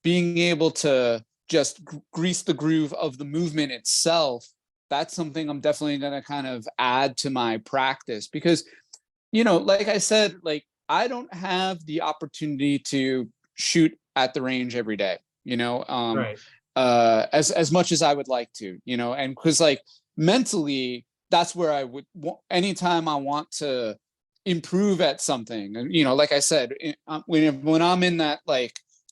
being able to just grease the groove of the movement itself. That's something I'm definitely going to kind of add to my practice, because, like I said, like I don't have the opportunity to shoot at the range every day, as much as I would like to, and because mentally, that's where I would anytime I want to improve at something, and like I said, when I'm in that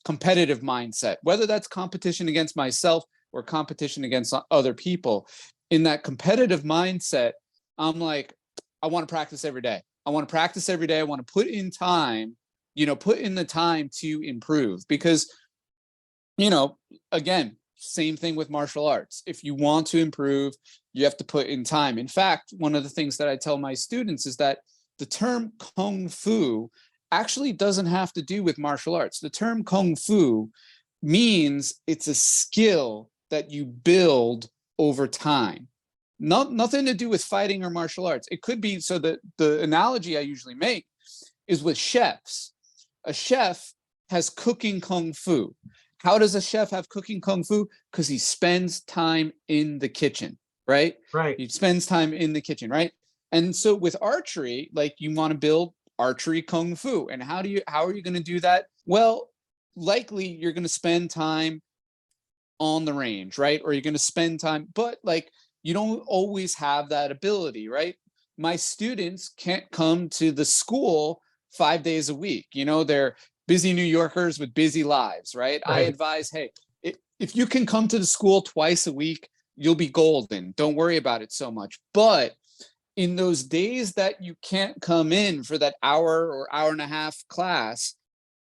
competitive mindset, whether that's competition against myself or competition against other people, in that competitive mindset, I'm like, I want to practice every day. I want to practice every day. I want to put in time, put in the time to improve, because, again, same thing with martial arts. If you want to improve, you have to put in time. In fact, one of the things that I tell my students is that the term Kung Fu actually doesn't have to do with martial arts. The term Kung Fu means it's a skill that you build over time. Nothing to do with fighting or martial arts. It could be, so that the analogy I usually make is with chefs. A chef has cooking Kung Fu. How does a chef have cooking Kung Fu? Because he spends time in the kitchen, right? Right. He spends time in the kitchen, right? And so with archery, you want to build archery Kung Fu. And how are you going to do that? Well, likely you're going to spend time on the range, right? Or you're going to spend time, but you don't always have that ability, right? My students can't come to the school 5 days a week. They're busy New Yorkers with busy lives, right? I advise, hey, if you can come to the school twice a week, you'll be golden. Don't worry about it so much. But in those days that you can't come in for that hour or hour and a half class,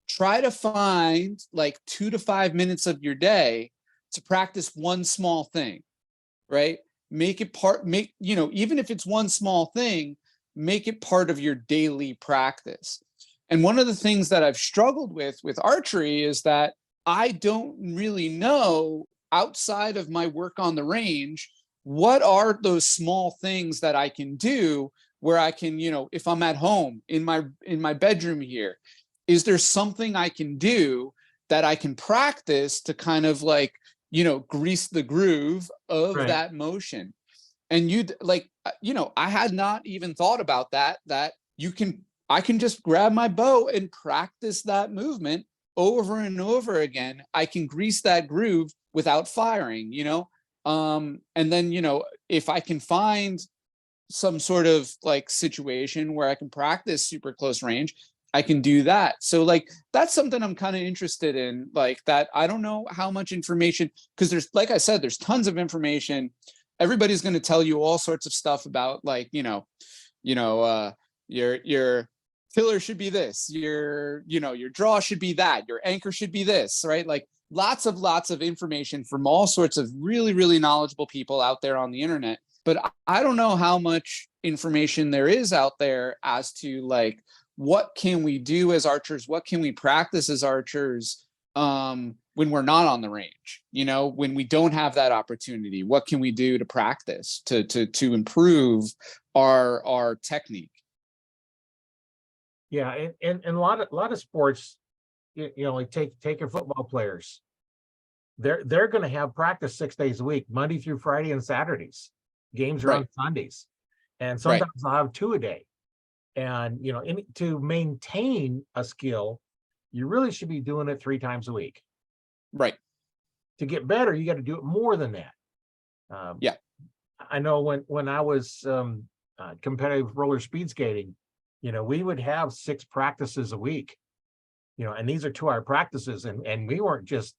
try to find like 2 to 5 minutes of your day to practice one small thing, right? Make it part, even if it's one small thing, make it part of your daily practice. And one of the things that I've struggled with archery is that I don't really know, outside of my work on the range, what are those small things that I can do where I can, if I'm at home in my bedroom here, is there something I can do that I can practice to kind of like, grease the groove of Right. that motion? And I had not even thought about that I can just grab my bow and practice that movement over and over again. I can grease that groove without firing, and then, if I can find some sort of like situation where I can practice super close range, I can do that. So like, that's something I'm kind of interested in, like that. I don't know how much information, because there's, like I said, there's tons of information. Everybody's going to tell you all sorts of stuff about like, your killer should be this, your draw should be that, your anchor should be this, right? Like lots of information from all sorts of really, really knowledgeable people out there on the internet. But I don't know how much information there is out there as to like, what can we do as archers? What can we practice as archers when we're not on the range? When we don't have that opportunity, what can we do to practice to improve our technique? Yeah, and a lot of sports, like take your football players. They're going to have practice 6 days a week, Monday through Friday and Saturdays. Games are on Sundays, and sometimes I'll have 2 a day. And to maintain a skill, you really should be doing it 3 times a week. Right. To get better, you got to do it more than that. Yeah. I know when I was competitive roller speed skating, we would have 6 practices a week. And these are 2-hour practices, and we weren't just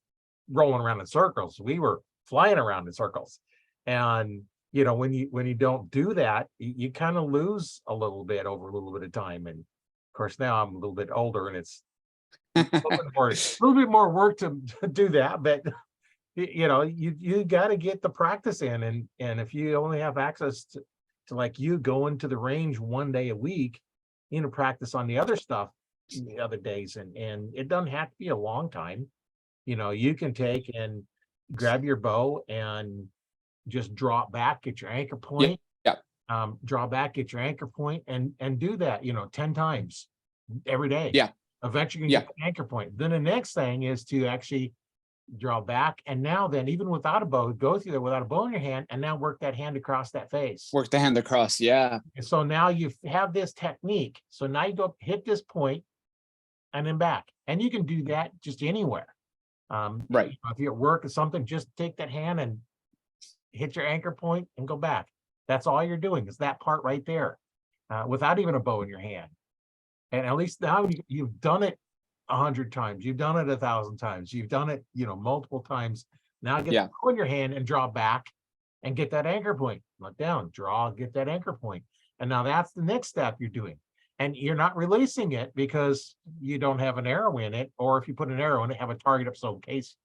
rolling around in circles. We were flying around in circles. And when you don't do that, you kind of lose a little bit over a little bit of time. And of course, now I'm a little bit older, and it's a little bit more work to do that. But you got to get the practice in, and if you only have access to like you going to the range 1 day a week, practice on the other stuff the other days, and it doesn't have to be a long time. You can take and grab your bow and just draw back, get your anchor point. Yeah. Draw back, get your anchor point, and do that 10 times every day. Yeah. Eventually you can get the anchor point. Then the next thing is to actually draw back, and now then, even without a bow, go through there without a bow in your hand, and now work that hand across that face. Work the hand across. Yeah. And so now you have this technique. So now you go hit this point and then back, and you can do that just anywhere. Right. If you're at work or something, just take that hand and hit your anchor point and go back. That's all you're doing, is that part right there, without even a bow in your hand. And at least now you've done it 100 times. You've done it 1,000 times. You've done it, multiple times. Now get the bow in your hand and draw back and get that anchor point. Look down, draw, get that anchor point. And now that's the next step you're doing. And you're not releasing it because you don't have an arrow in it, or if you put an arrow in it, have a target up, so in case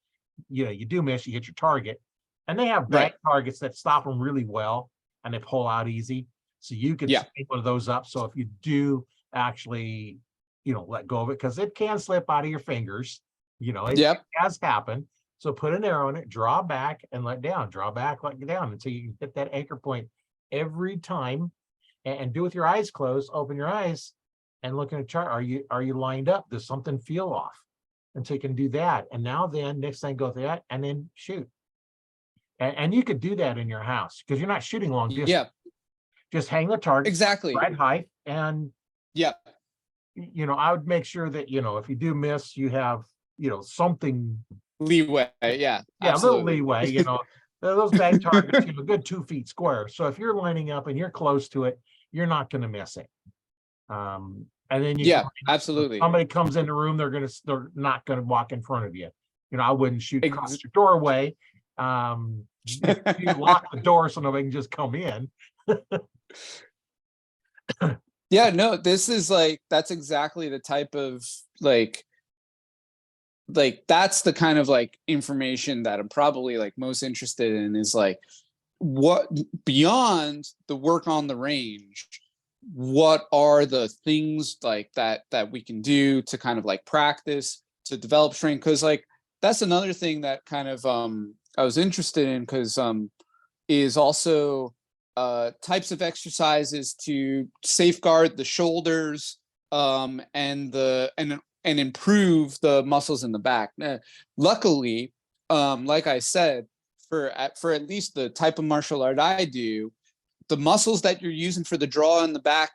you do miss, you hit your target. And they have bag targets that stop them really well, and they pull out easy. So you can take one of those up. So if you do actually, let go of it, because it can slip out of your fingers, it has happened. So put an arrow in it, draw back and let down, draw back, let down until you hit that anchor point every time. And do with your eyes closed, open your eyes and look at a chart. Are you lined up? Does something feel off? And so you can do that. And now then next thing, go through that and then shoot. And you could do that in your house, because you're not shooting long distance. Yeah. Just hang the target exactly right height. And I would make sure that, if you do miss, you have, something leeway. Yeah. A little leeway, those bag targets, a good 2 feet square. So if you're lining up and you're close to it, you're not going to miss it. And then absolutely. Somebody comes in the room, they're not going to walk in front of you. I wouldn't shoot across your doorway. You lock the door so nobody can just come in. Yeah, no, this is like, that's exactly the type of like like that's the kind of like information that I'm probably like most interested in, is like what beyond the work on the range, what are the things like that we can do to kind of like practice to develop strength? Because like that's another thing that kind of I was interested in, because is also types of exercises to safeguard the shoulders, and improve the muscles in the back. Luckily, like I said, for at least the type of martial art I do, the muscles that you're using for the draw in the back,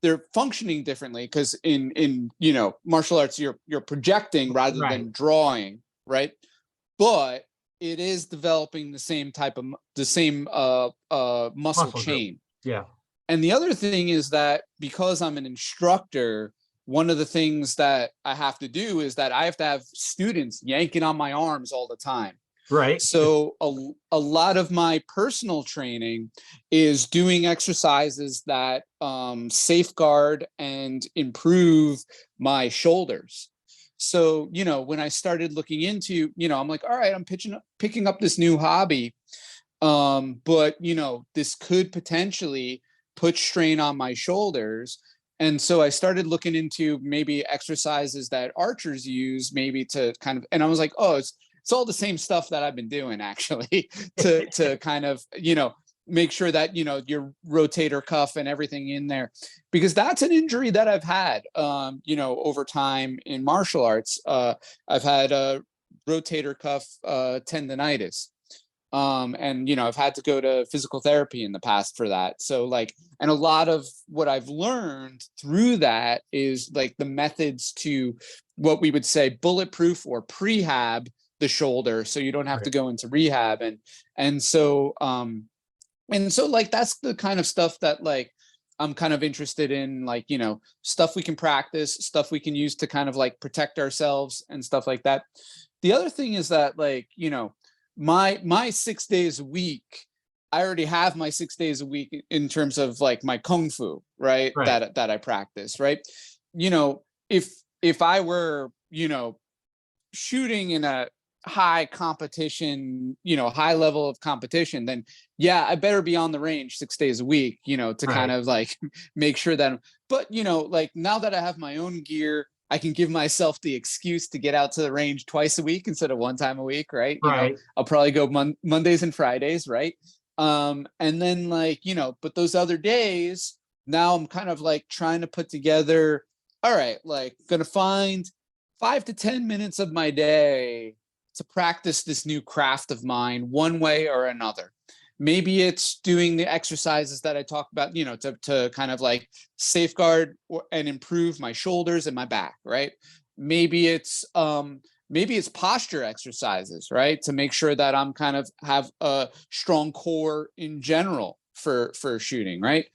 they're functioning differently, because in martial arts you're projecting rather Right. than drawing, right? But it is developing the same muscle Group. chain. Yeah. And the other thing is that because I'm an instructor, one of the things that I have to do is that I have to have students yanking on my arms all the time. Right. So a lot of my personal training is doing exercises that safeguard and improve my shoulders. So, when I started looking into, I'm like, all right, I'm picking up this new hobby. But, this could potentially put strain on my shoulders. And so I started looking into maybe exercises that archers use, maybe to kind of, and I was like, oh, it's all the same stuff that I've been doing actually to kind of, make sure that, your rotator cuff and everything in there, because that's an injury that I've had, over time in martial arts. I've had a rotator cuff tendonitis. And I've had to go to physical therapy in the past for that. So like, and a lot of what I've learned through that is like the methods to what we would say bulletproof or prehab the shoulder, so you don't have to go into rehab. And so like that's the kind of stuff that like I'm kind of interested in, like, stuff we can practice, stuff we can use to kind of like protect ourselves and stuff like that. The other thing is that, like, my 6 days a week, I already have my 6 days a week in terms of like my kung fu, right? That I practice, right? If I were, shooting in a high competition, high level of competition, then yeah, I better be on the range 6 days a week, to kind of like make sure that, but like now that I have my own gear, I can give myself the excuse to get out to the range twice a week instead of one time a week, right? I'll probably go Mondays and Fridays, right? And then like, but those other days, now I'm kind of like trying to put together, all right, like gonna find 5 to 10 minutes of my day to practice this new craft of mine one way or another. Maybe it's doing the exercises that I talked about, to kind of like safeguard and improve my shoulders and my back, right? Maybe it's posture exercises, right? To make sure that I'm kind of have a strong core in general for shooting, right?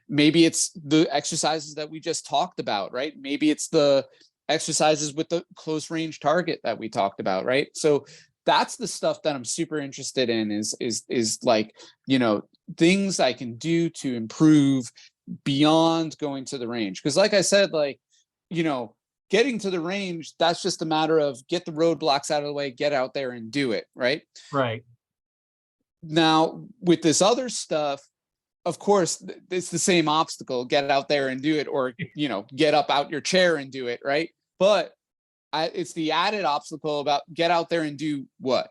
Maybe it's the exercises that we just talked about, right? Maybe it's the exercises with the close range target that we talked about, right? So that's the stuff that I'm super interested in, is like, things I can do to improve beyond going to the range. Because like I said, like, getting to the range, that's just a matter of get the roadblocks out of the way, get out there and do it, right? Right. Now, with this other stuff, of course, it's the same obstacle, get out there and do it, or, get up out your chair and do it, right? But it's the added obstacle about get out there and do what?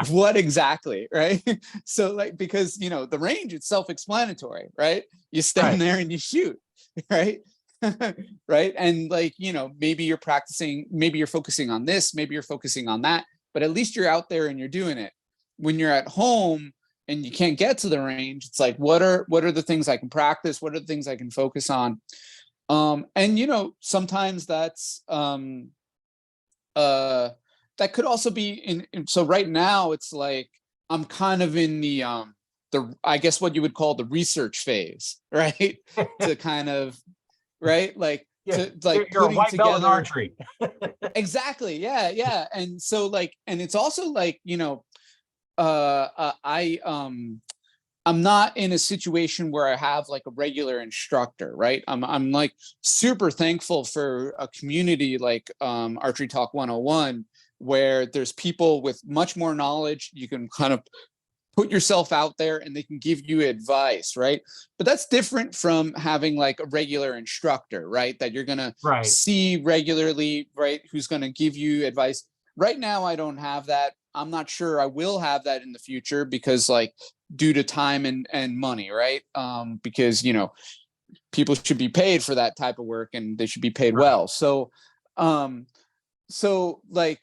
What exactly, right? So like, because, the range, it's self-explanatory, right? You stand there and you shoot, right? Right. And like, maybe you're practicing, maybe you're focusing on this, maybe you're focusing on that, but at least you're out there and you're doing it. When you're at home and you can't get to the range, it's like, what are the things I can practice? What are the things I can focus on? And sometimes that's that could also be in so right now it's like I'm kind of in the I guess what you would call the research phase, right? To kind of, right, like to like you're a putting white belt in together archery. exactly, yeah. And so like, and it's also like, I I'm not in a situation where I have like a regular instructor, right? I'm like super thankful for a community like Archery Talk 101, where there's people with much more knowledge. You can kind of put yourself out there and they can give you advice, right? But that's different from having like a regular instructor, right? That you're gonna Right. see regularly, right? Who's gonna give you advice. Right now, I don't have that. I'm not sure I will have that in the future because like due to time and money, right? Because people should be paid for that type of work and they should be paid Right. well. Um, so like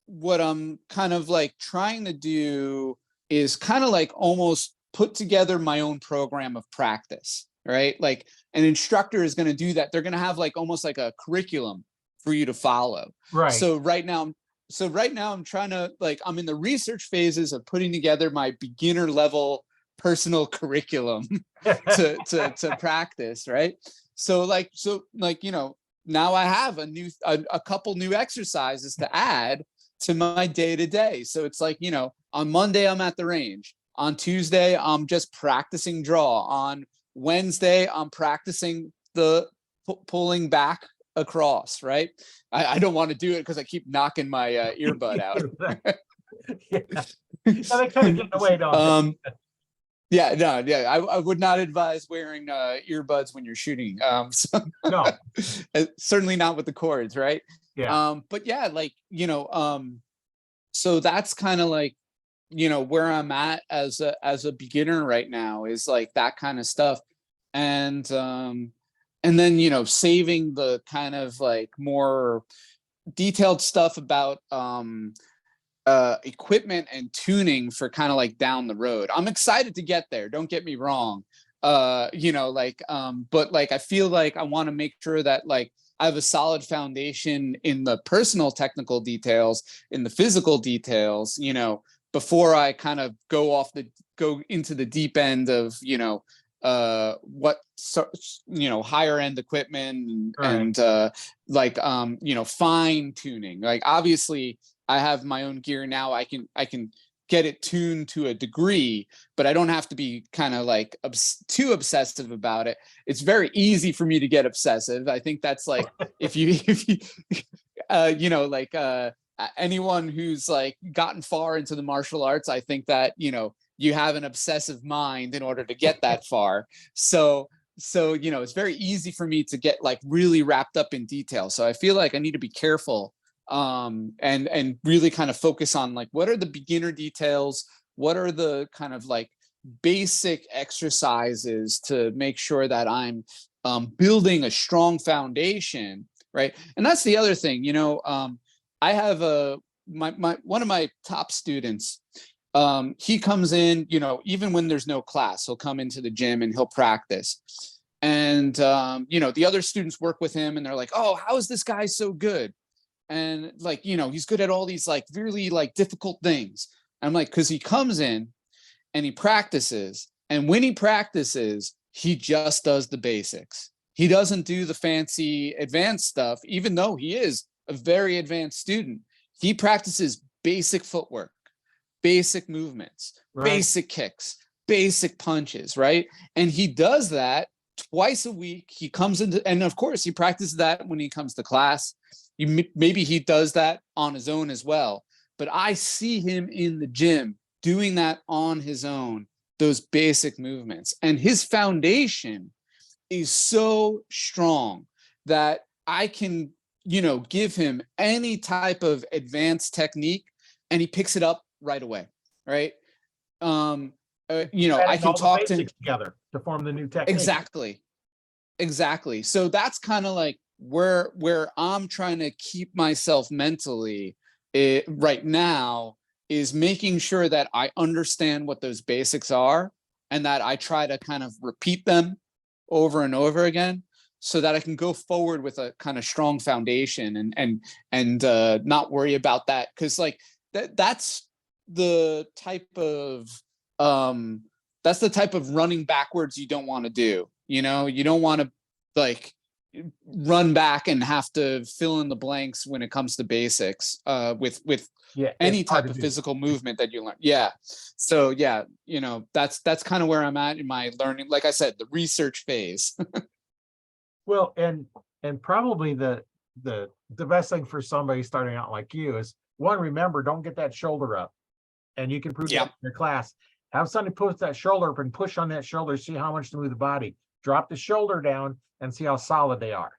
what I'm kind of like trying to do is kind of like almost put together my own program of practice, right? Like an instructor is going to do that. They're going to have like almost like a curriculum for you to follow. Right. So right now I'm trying to like I'm in the research phases of putting together my beginner level personal curriculum to practice, right? So now I have a couple new exercises to add to my day to day. So it's like, on Monday, I'm at the range. On Tuesday, I'm just practicing draw. On Wednesday, I'm practicing the pulling back across, right? I don't want to do it because I keep knocking my earbud out. Yeah. Now they kind of get in the way, don't they? Yeah, no, yeah, I would not advise wearing earbuds when you're shooting. No. Certainly not with the cords, right? Yeah. But yeah, like, so that's kind of like, where I'm at as a beginner right now is like that kind of stuff. And then, saving the kind of like more detailed stuff about equipment and tuning for kind of like down the road. I'm excited to get there, don't get me wrong. But like I feel like I want to make sure that like I have a solid foundation in the personal technical details, in the physical details, before I kind of go into the deep end of, higher end equipment Right. and fine tuning. Like obviously I have my own gear now. I can get it tuned to a degree, but I don't have to be kind of like too obsessive about it. It's very easy for me to get obsessive. I think that's like if you anyone who's like gotten far into the martial arts, I think that you have an obsessive mind in order to get that far. So it's very easy for me to get like really wrapped up in detail. So I feel like I need to be careful and really kind of focus on like what are the beginner details, what are the kind of like basic exercises to make sure that I'm building a strong foundation, right? And that's the other thing, I have one of my top students. He comes in, even when there's no class, he'll come into the gym and he'll practice. And the other students work with him and they're like, oh, how is this guy so good? And like, he's good at all these like really like difficult things. I'm like, because he comes in and he practices, and when he practices, he just does the basics. He doesn't do the fancy advanced stuff, even though he is a very advanced student. He practices basic footwork, basic movements, Right. basic kicks, basic punches, right? And he does that twice a week. He comes into, and of course he practices that when he comes to class. Maybe he does that on his own as well, but I see him in the gym doing that on his own, those basic movements, and his foundation is so strong that I can, give him any type of advanced technique and he picks it up right away, right? I Adding can all the talk to him. basics together to form the new technique. Exactly. So that's kind of like where I'm trying to keep myself mentally right now is making sure that I understand what those basics are and that I try to kind of repeat them over and over again so that I can go forward with a kind of strong foundation and not worry about that. Cause like that's the type of running backwards you don't want to do. You don't want to like run back and have to fill in the blanks when it comes to basics with Yeah, any it's hard type to of do. physical movement that you learn. Yeah. So yeah, that's kind of where I'm at in my learning. Like I said, the research phase. Well, and probably the best thing for somebody starting out like you is, one, remember, don't get that shoulder up. And you can prove that Yep. in your class. Have somebody push that shoulder up and push on that shoulder, see how much to move the body. Drop the shoulder down and see how solid they are.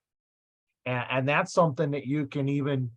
And that's something that you can even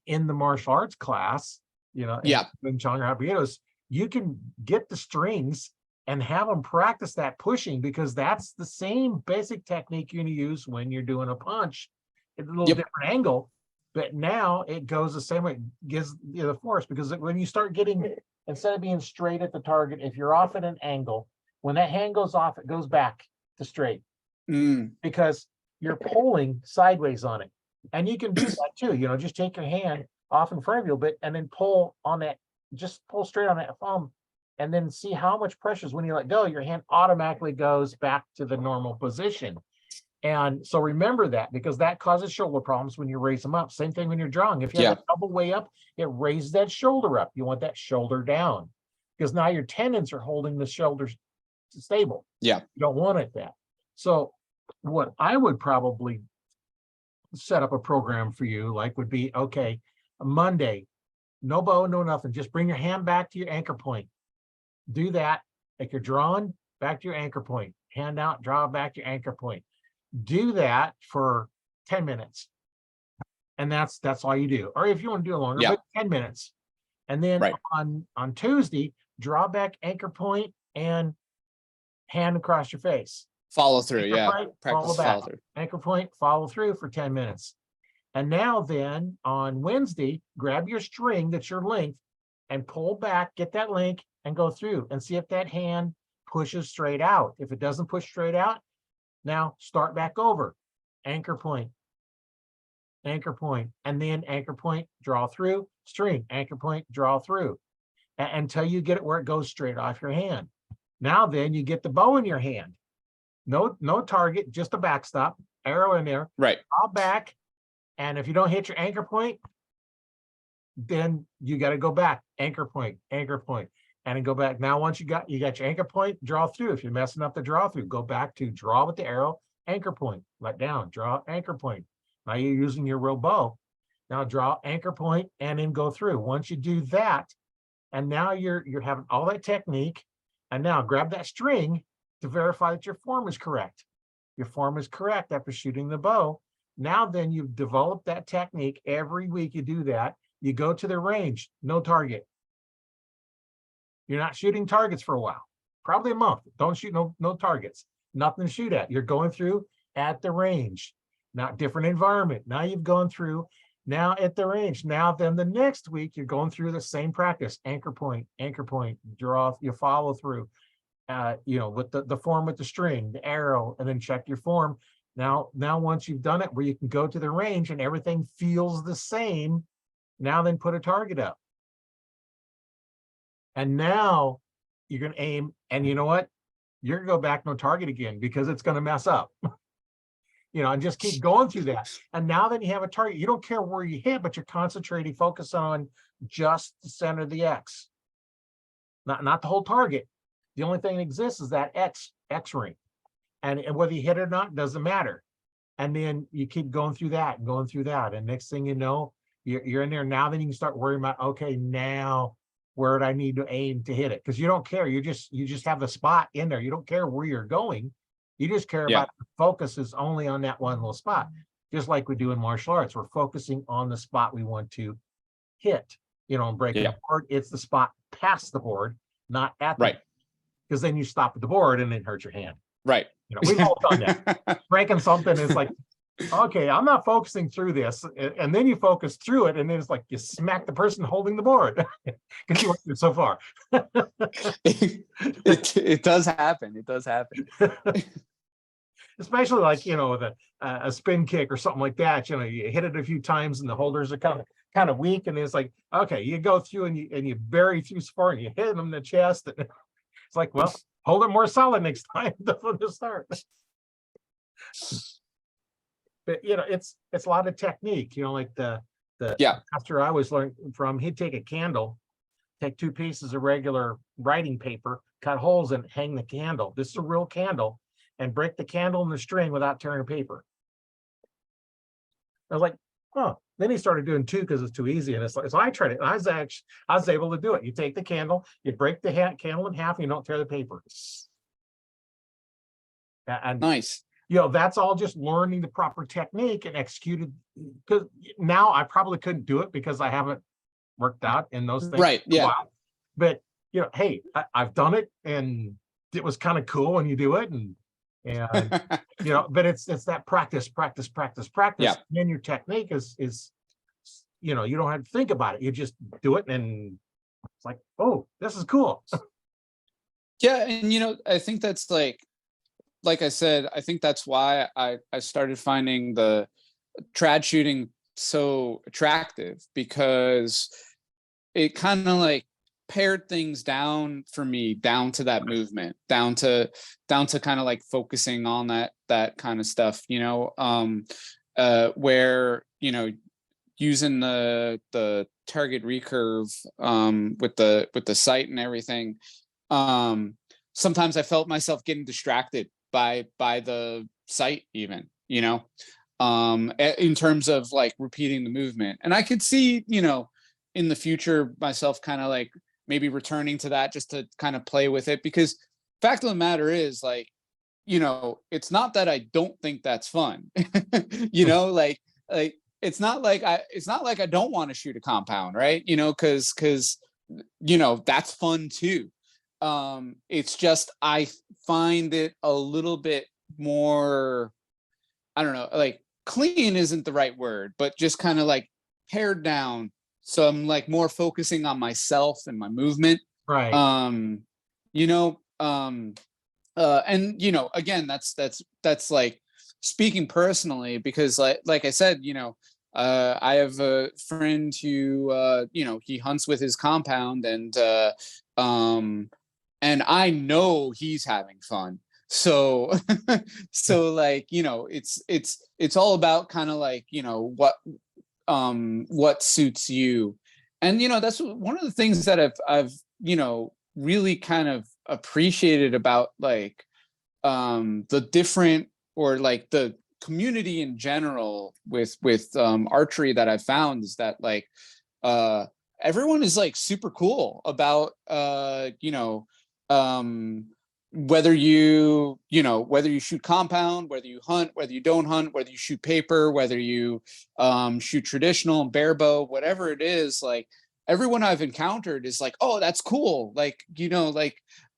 in the martial arts class, Yeah. in Chandra Habitos, you can get the strings and have them practice that pushing, because that's the same basic technique you're going to use when you're doing a punch. It's a little Yep. different angle, but now it goes the same way. It gives you the force, because when you start getting, instead of being straight at the target, if you're off at an angle, when that hand goes off, it goes back to straight, because you're pulling sideways on it. And you can do that too, just take your hand off in front of you a bit and then pull on that, just pull straight on that thumb, and then see how much pressure is when you let go, your hand automatically goes back to the normal position. And so remember that, because that causes shoulder problems when you raise them up. Same thing when you're drawing. If you have a double way up, it raises that shoulder up. You want that shoulder down, because now your tendons are holding the shoulders stable. Yeah. You don't want it that. So what I would probably set up a program for you, like, would be, okay, Monday, no bow, no nothing. Just bring your hand back to your anchor point. Do that. Like you're drawing, back to your anchor point. Hand out, draw back to your anchor point. Do that for 10 minutes. And that's all you do. Or if you want to do it longer, but 10 minutes. And then on Tuesday, draw back anchor point and hand across your face. Follow through. Anchor point, Practice follow through. Anchor point, follow through for 10 minutes. And now then on Wednesday, grab your string that's your length and pull back, get that length and go through and see if that hand pushes straight out. If it doesn't push straight out, now start back over. Anchor point, and then anchor point, draw through, string, anchor point, draw through, until you get it where it goes straight off your hand. Now then you get the bow in your hand. No target, just a backstop, arrow in there. Right. Draw back. And if you don't hit your anchor point, then you got to go back. Anchor point, and then go back. Now, once you got your anchor point, draw through. If you're messing up the draw through, go back to draw with the arrow, anchor point, let down, draw, anchor point. Now you're using your real bow. Now draw, anchor point, and then go through. Once you do that, and now you're having all that technique, and now grab that string to verify that your form is correct. Your form is correct after shooting the bow. Now then you've developed that technique. Every week you do that. You go to the range, no target. You're not shooting targets for a while, probably a month. Don't shoot no targets, nothing to shoot at. You're going through at the range, not different environment. Now you've gone through now at the range. Now then the next week you're going through the same practice, anchor point, draw, you follow through, with the form with the string, the arrow, and then check your form. Now once you've done it where you can go to the range and everything feels the same, now then put a target up. And now you're going to aim, and you know what? You're going to go back no target again, because it's going to mess up. And just keep going through that. And now that you have a target, you don't care where you hit, but you're concentrating, focus on just the center of the X. Not the whole target. The only thing that exists is that X ring. And whether you hit it or not, doesn't matter. And then you keep going through that and going through that. And next thing you know, you're in there. Now then you can start worrying about, okay, now where do I need to aim to hit it? Because you don't care. You just have the spot in there. You don't care where you're going. You just care about the focus is only on that one little spot. Just like we do in martial arts, we're focusing on the spot we want to hit. And breaking the board, it's the spot past the board, not at the because then you stop at the board and it hurts your hand. Right. We've all done that. Breaking something is like, okay, I'm not focusing through this. And then you focus through it, and then it's like you smack the person holding the board because you went through so far. It does happen. It does happen. Especially like, with a spin kick or something like that. You hit it a few times and the holders are kind of weak. And it's like, okay, you go through and you bury through so far and you hit them in the chest. And it's like, well, hold it more solid next time from the start. but it's a lot of technique, like the Yeah. master I was learning from, he'd take a candle, take two pieces of regular writing paper, cut holes and hang the candle. This is a real candle, and break the candle and the string without tearing the paper. I was like, oh. Then he started doing two because it's too easy. And it's like, so I tried it. And I was able to do it. You take the candle, you break the candle in half, and you don't tear the paper. And Nice. that's all just learning the proper technique and executed. Because now I probably couldn't do it because I haven't worked out in those things. Right. Yeah. But hey, I've done it, and it was kind of cool when you do it, and but it's that practice. Yeah. And then your technique is you don't have to think about it. You just do it, and it's like, oh, this is cool. Yeah, and I think that's like I said, I think that's why I started finding the trad shooting so attractive, because it kind of like pared things down for me, down to that movement, down to kind of like focusing on that kind of stuff, where using the target recurve with the sight and everything. Sometimes I felt myself getting distracted by the sight, even, in terms of like repeating the movement. And I could see, in the future myself kind of like maybe returning to that just to kind of play with it, because fact of the matter is, like, it's not that I don't think that's fun. Like it's not like I don't want to shoot a compound, right? Because that's fun too. It's just I find it a little bit more, I don't know, like clean isn't the right word, but just kind of like pared down. So I'm like more focusing on myself and my movement. Right. And again, that's like speaking personally, because like I said, I have a friend who he hunts with his compound, and I know he's having fun. So so like, it's all about kind of like, what suits you. And that's one of the things that I've really kind of appreciated about like the different, or like the community in general with archery that I've found, is that like everyone is like super cool about whether you shoot compound, whether you hunt, whether you don't hunt, whether you shoot paper, whether you shoot traditional and bare bow, whatever it is, like everyone I've encountered is like, oh, that's cool. Like,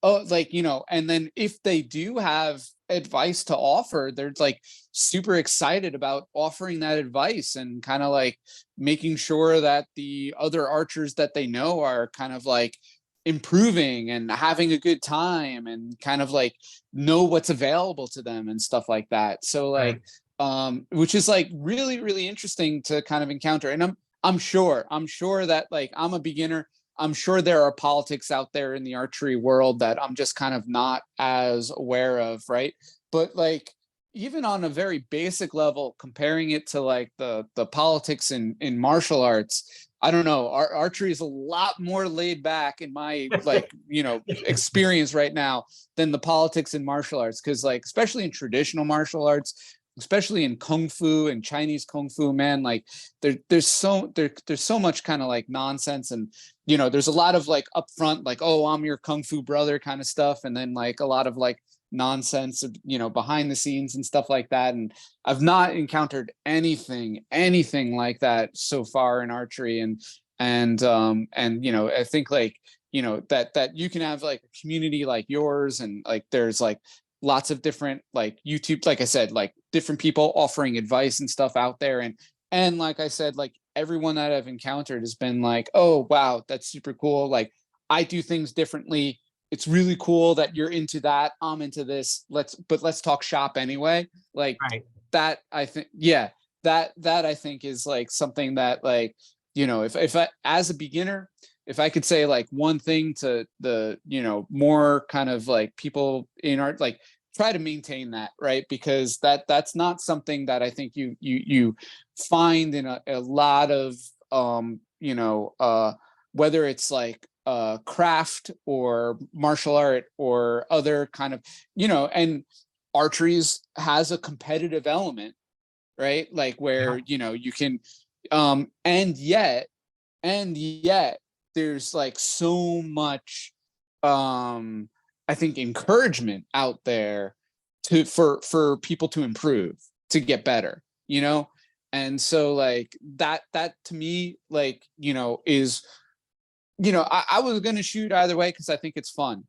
oh, like, and then if they do have advice to offer, they're like super excited about offering that advice, and kind of like making sure that the other archers that they know are kind of like improving and having a good time, and kind of like know what's available to them and stuff like that. So like, which is like really, really interesting to kind of encounter. And I'm sure that like I'm a beginner. I'm sure there are politics out there in the archery world that I'm just kind of not as aware of, right? But like, even on a very basic level, comparing it to like the politics in martial arts, I don't know, archery is a lot more laid back in my like, experience right now than the politics in martial arts. Cause like, especially in traditional martial arts, especially in Kung Fu and Chinese Kung Fu, man, like there's so much kind of like nonsense, and there's a lot of like upfront, like, oh, I'm your Kung Fu brother kind of stuff, and then like a lot of like nonsense, behind the scenes and stuff like that. And I've not encountered anything like that so far in archery, and I think like that you can have like a community like yours, and like there's like lots of different like YouTube, like I said, like different people offering advice and stuff out there, and like I said, like everyone that I've encountered has been like, oh wow, that's super cool, like I do things differently, it's really cool that you're into that, I'm into this, let's talk shop anyway. Like that, I think, yeah, that I think is like something that like, if I, as a beginner, if I could say like one thing to the more kind of like people in art, like try to maintain that, right? Because that's not something that I think you find in a lot of whether it's like craft or martial art or other kind of, and archery's has a competitive element, right? Like where, you can and yet there's like so much I think encouragement out there for people to improve, to get better, and so like that to me, like, is, I was going to shoot either way because I think it's fun,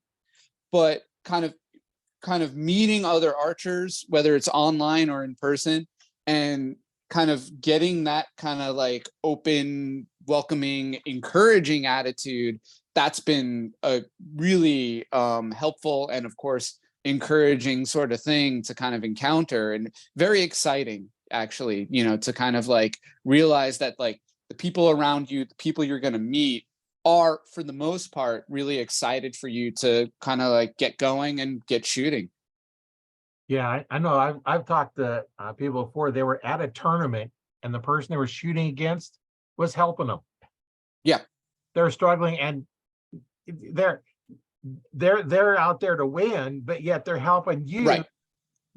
but kind of meeting other archers, whether it's online or in person, and kind of getting that kind of like open, welcoming, encouraging attitude, that's been a really helpful and of course encouraging sort of thing to kind of encounter, and very exciting actually, to kind of like realize that like the people around you, the people you're going to meet, are for the most part really excited for you to kind of like get going and get shooting. Yeah, I know. I've talked to people before. They were at a tournament, and the person they were shooting against was helping them. Yeah, They're struggling, and they're out there to win, but yet they're helping you right.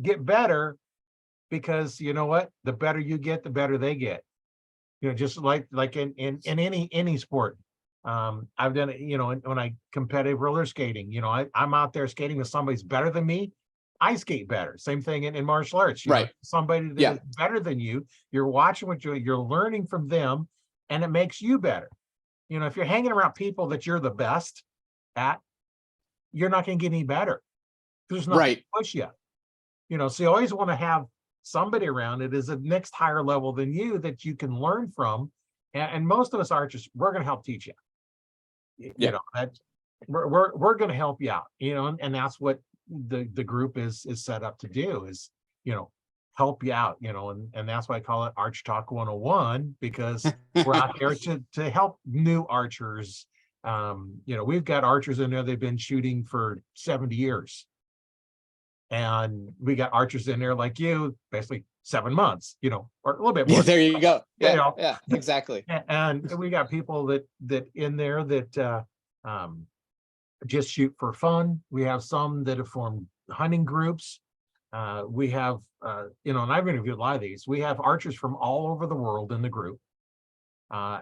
get better, because you know what? The better you get, the better they get. Just like in any sport. I've done it, when I competitive roller skating, I'm out there skating with somebody's better than me. I skate better. Same thing in martial arts. Right. Somebody that is better than you, you're watching what you're learning from them, and it makes you better. If you're hanging around people that you're the best at, you're not going to get any better. There's nothing to push you. So you always want to have somebody around that is a next higher level than you that you can learn from. And most of us archers, we're going to help teach you. That we're going to help you out. And that's what the group is set up to do, is help you out. And that's why I call it Arch Talk 101, because we're out there to help new archers. We've got archers in there, they've been shooting for 70 years. And we got archers in there like you, basically 7 months, or a little bit more. Yeah, there you go. Yeah, exactly. And we got people that in there that just shoot for fun. We have some that have formed hunting groups. We have, and I've interviewed a lot of these. We have archers from all over the world in the group.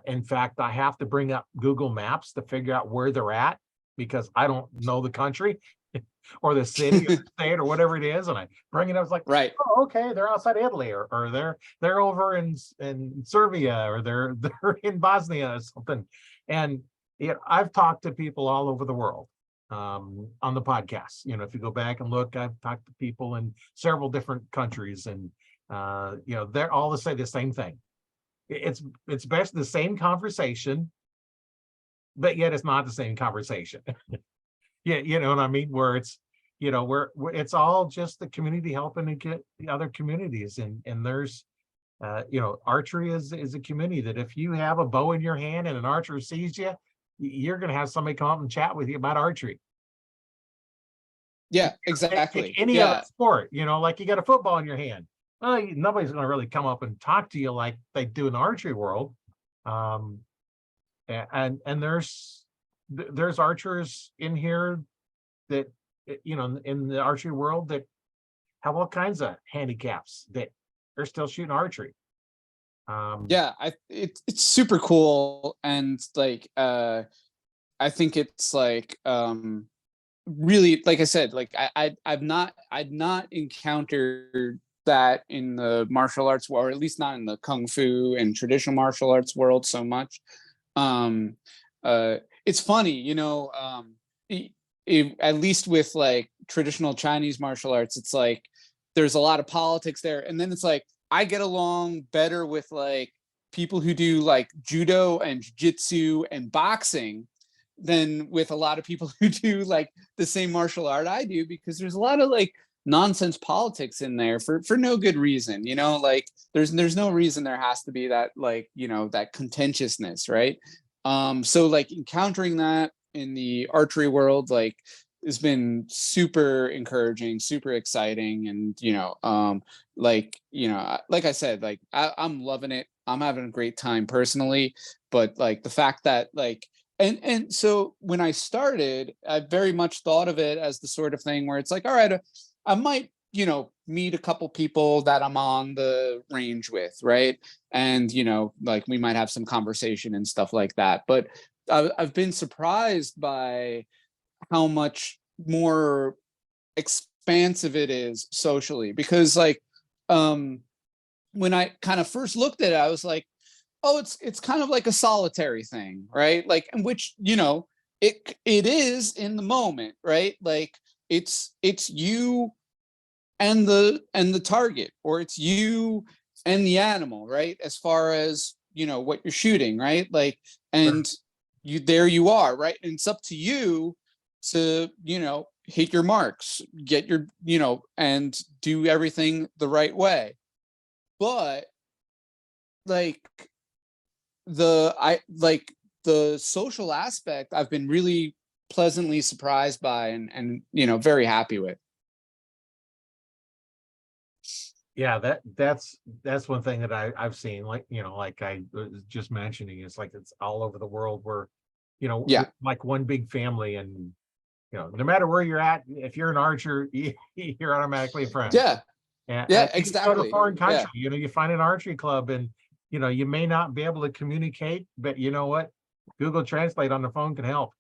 In fact, I have to bring up Google Maps to figure out where they're at, because I don't know the country or the city or the state or whatever it is. And I bring it up, it's like, oh, okay, they're outside Italy, or they're over in Serbia, or they're in Bosnia or something. And I've talked to people all over the world on the podcast. If you go back and look, I've talked to people in several different countries, and they're all to say the same thing. It's best the same conversation, but yet it's not the same conversation. Yeah, you know what I mean? Where it's, where it's all just the community helping to get the other communities. And there's, archery is a community that if you have a bow in your hand and an archer sees you, you're going to have somebody come up and chat with you about archery. Yeah, exactly. Any other sport, like you got a football in your hand. Well, nobody's going to really come up and talk to you like they do in the archery world. And there's archers in here that, in the archery world, that have all kinds of handicaps that they're still shooting archery. It's super cool. And like, I think it's like, really, like I said, like I've not encountered that in the martial arts world, or at least not in the kung fu and traditional martial arts world so much. It's funny, at least with like traditional Chinese martial arts, it's like there's a lot of politics there, and then it's like I get along better with like people who do like judo and jiu-jitsu and boxing than with a lot of people who do like the same martial art I do, because there's a lot of like nonsense politics in there for no good reason, like there's no reason there has to be that, like, that contentiousness, right? So like encountering that in the archery world, like has been super encouraging, super exciting. And, like I said, like I'm loving it. I'm having a great time personally. But like the fact that like, and so when I started, I very much thought of it as the sort of thing where it's like, all right, I might, meet a couple people that I'm on the range with, right? And, like we might have some conversation and stuff like that. But I've been surprised by how much more expansive it is socially, because like when I kind of first looked at it, I was like, oh, it's kind of like a solitary thing, right? Like, in which, it is in the moment, right? Like it's you and the target, or it's you and the animal, right? As far as, what you're shooting, right? Like, and there you are, right? And it's up to you to, hit your marks, get your, and do everything the right way. But like the social aspect, I've been really pleasantly surprised by, and very happy with. Yeah, that's one thing that I've seen, like, like I was just mentioning, it's like it's all over the world where, Yeah. like one big family, and no matter where you're at, if you're an archer, you're automatically a friend. Yeah. And Yeah, you go to a exactly. foreign Yeah. country, you find an archery club, and you may not be able to communicate, but you know what? Google Translate on the phone can help.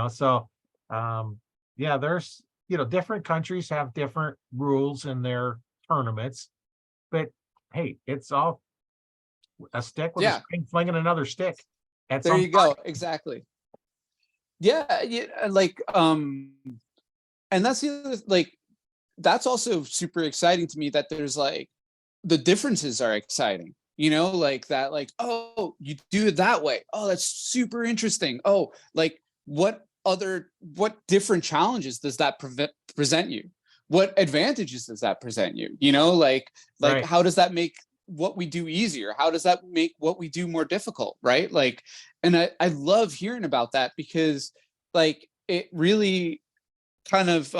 So yeah, there's different countries have different rules in their tournaments, but hey, it's all a stick with a Yeah. string flinging another stick at There some you go. Exactly. Yeah. Yeah. Like, and that's the other, like, that's also super exciting to me, that there's like the differences are exciting, like that, like, oh, you do it that way. Oh, that's super interesting. Oh, like what different challenges does that present you? What advantages does that present you? Like right. how does that make what we do easier? How does that make what we do more difficult? Right. Like, and I love hearing about that, because like it really kind of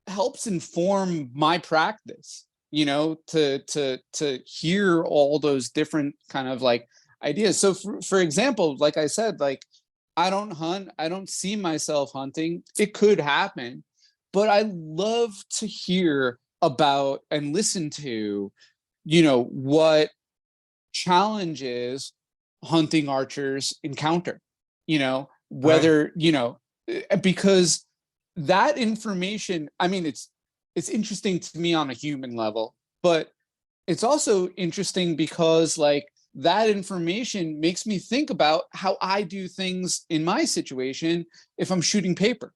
helps inform my practice, to hear all those different kind of like ideas. So for example, like I said, like I don't hunt, I don't see myself hunting. It could happen, but I love to hear about and listen to, what challenges hunting archers encounter, Right. whether, because that information, I mean, it's interesting to me on a human level, but it's also interesting because like that information makes me think about how I do things in my situation if I'm shooting paper,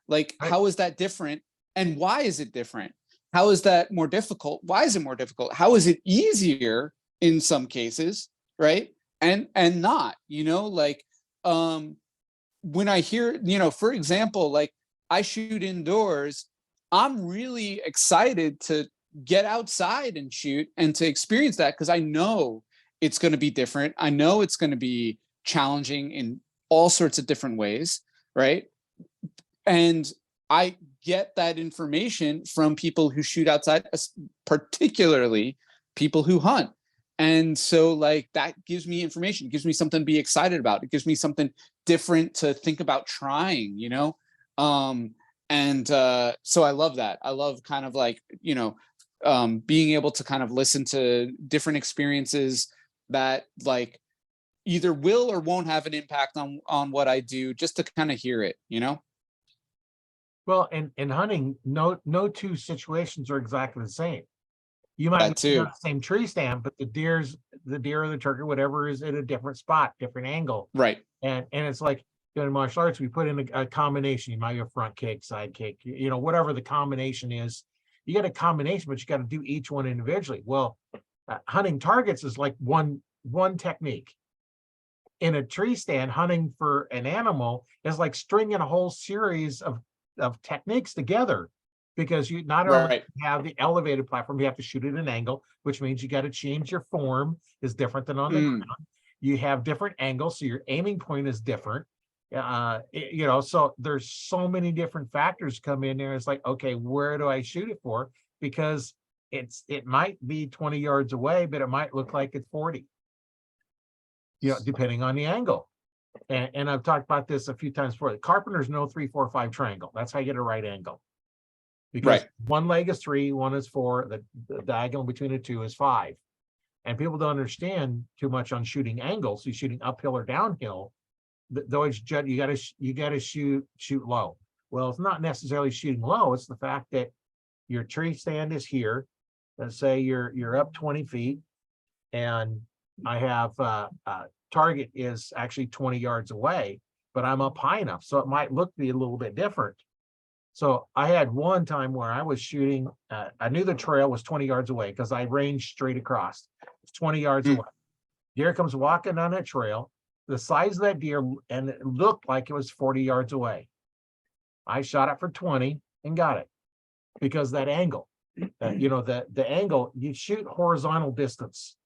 like Right. how is that different, and why is it different? How is that more difficult? Why is it more difficult? How is it easier in some cases, right? And not, like when I hear, for example, like I shoot indoors, I'm really excited to get outside and shoot and to experience that, because I know it's going to be different. I know it's going to be challenging in all sorts of different ways, right? And I get that information from people who shoot outside, particularly people who hunt. And so like that gives me information, gives me something to be excited about. It gives me something different to think about trying, and so I love that. I love kind of like, being able to kind of listen to different experiences that like either will or won't have an impact on what I do, just to kind of hear it, Well, in hunting, no two situations are exactly the same. You might that be on too. the same tree stand, but the deer or the turkey, whatever, is at a different spot, different angle. Right. And it's like, in martial arts, we put in a combination. You might have front kick, side kick, whatever the combination is. You got a combination, but you got to do each one individually. Well, hunting targets is like one technique. In a tree stand, hunting for an animal is like stringing a whole series of techniques together, because you not only Right. have the elevated platform, you have to shoot at an angle, which means you got to change your form is different than on the ground. You have different angles, so your aiming point is different. So there's so many different factors come in there. It's like, okay, where do I shoot it for? Because it might be 20 yards away, but it might look like it's 40, depending on the angle. And I've talked about this a few times before. The carpenter's no 3-4-5 triangle. That's how you get a right angle. Because Right. one leg is 3, one is 4, the diagonal between the two is 5. And people don't understand too much on shooting angles. You're shooting uphill or downhill. Though it's you gotta shoot low. Well, it's not necessarily shooting low. It's the fact that your tree stand is here. Let's say you're up 20 feet, and I have target is actually 20 yards away, but I'm up high enough, so it might look be a little bit different. So I had one time where I was shooting. I knew the trail was 20 yards away because I ranged straight across. It's 20 yards away. Deer comes walking on that trail. The size of that deer, and it looked like it was 40 yards away. I shot it for 20 and got it because that angle, the angle, you shoot horizontal distance,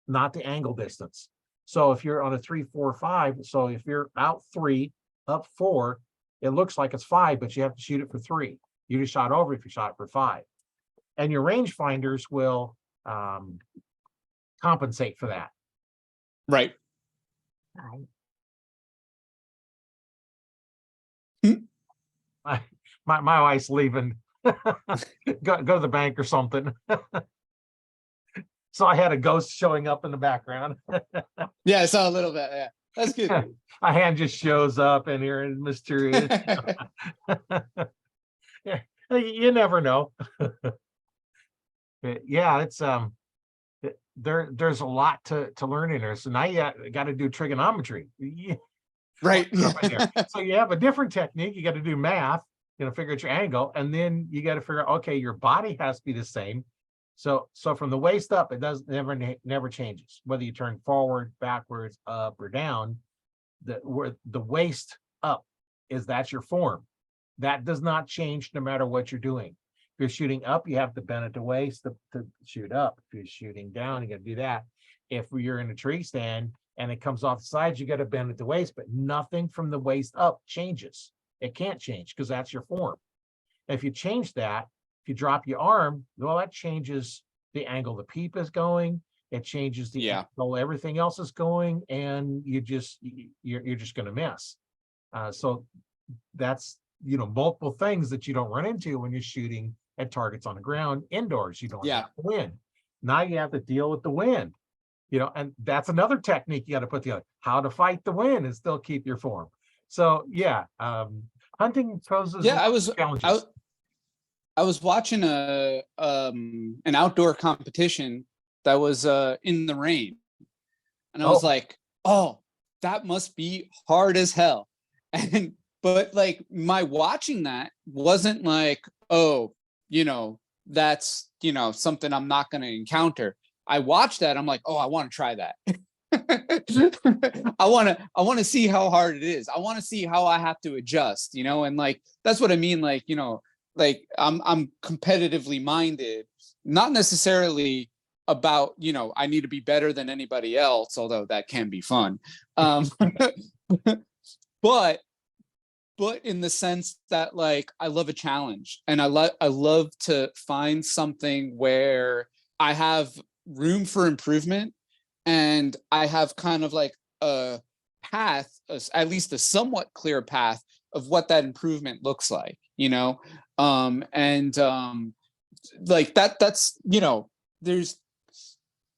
not the angle distance. So if you're on a 3-4-5, so if you're out 3, up 4, it looks like it's 5, but you have to shoot it for 3. You just shot over if you shot it for 5. And your rangefinders will compensate for that. Right. My wife's leaving. go to the bank or something. So I had a ghost showing up in the background. Yeah, I saw a little bit. Yeah, that's good. A hand just shows up in here and mysterious. Yeah, you never know. Yeah, it's there's a lot to learn in there. So now you got to do trigonometry. Right. So you have a different technique. You got to do math, figure out your angle, and then you got to figure out, okay, your body has to be the same. So from the waist up, it never changes. Whether you turn forward, backwards, up, or down, where the waist up that's your form. That does not change no matter what you're doing. If you're shooting up, you have to bend at the waist to shoot up. If you're shooting down, you got to do that. If you're in a tree stand and it comes off the sides, you got to bend at the waist, but nothing from the waist up changes. It can't change because that's your form. If you change that, if you drop your arm, well, that changes the angle the peep is going. It changes the angle everything else is going, and you're just going to miss. So that's multiple things that you don't run into when you're shooting at targets on the ground indoors. You don't have the wind. Now you have to deal with the wind. And that's another technique you got to put together, how to fight the wind and still keep your form. So hunting poses challenges. I was watching an outdoor competition that was in the rain, and I was like, oh, that must be hard as hell. But like my watching that wasn't like, oh, that's something I'm not going to encounter. I watched that. I'm like, oh, I want to try that. I want to see how hard it is. I want to see how I have to adjust, and like, that's what I mean. Like, like I'm competitively minded, not necessarily about, I need to be better than anybody else, although that can be fun. But in the sense that, like, I love a challenge, and I love to find something where I have room for improvement, and I have kind of like a path, at least a somewhat clear path of what that improvement looks like, like that's, there's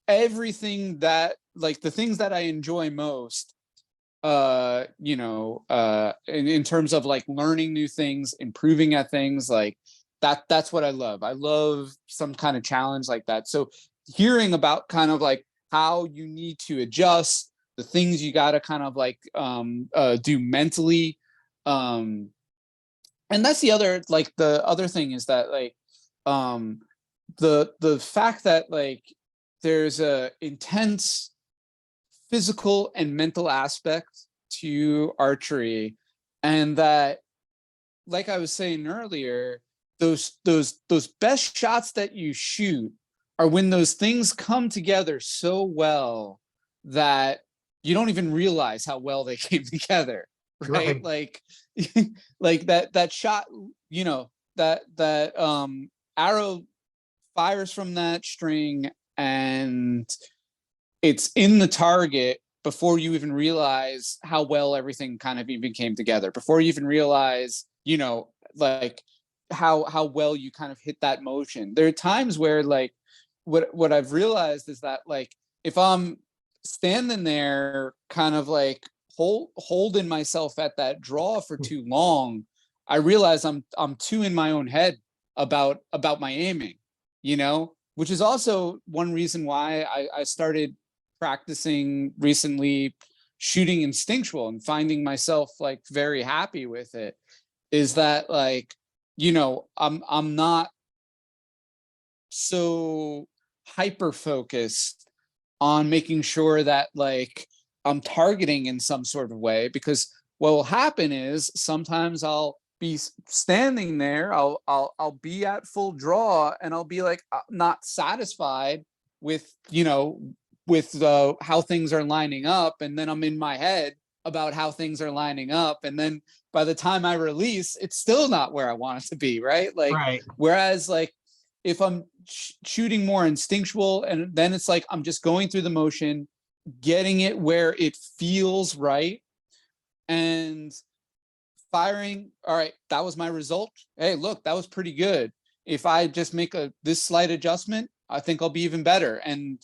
everything that, like, the things that I enjoy most, in terms of like learning new things, improving at things, like that's what I love. I love some kind of challenge like that. So hearing about kind of like how you need to adjust, the things you got to kind of like do mentally, and that's the other thing is that, like, the fact that, like, there's a intense physical and mental aspect to archery, and that, like I was saying earlier, those best shots that you shoot are when those things come together so well that you don't even realize how well they came together. right? Right. Like, like that shot, that arrow fires from that string, and it's in the target before you even realize how well everything kind of even came together, before you even realize, like how well you kind of hit that motion. There are times where, like, what I've realized is that, like, if I'm standing there kind of like holding myself at that draw for too long, I realize I'm too in my own head about my aiming, which is also one reason why I started practicing recently shooting instinctual and finding myself like very happy with it, is that, like, I'm not so hyper focused on making sure that, like, I'm targeting in some sort of way, because what will happen is sometimes I'll be standing there, I'll be at full draw, and I'll be like not satisfied with, how things are lining up, and then I'm in my head about how things are lining up, and then by the time I release, it's still not where I want it to be, right? Like, Right. whereas, like, if I'm shooting more instinctual, and then it's like I'm just going through the motion, getting it where it feels right, and firing. All right, that was my result. Hey, look, that was pretty good. If I just make this slight adjustment, I think I'll be even better, and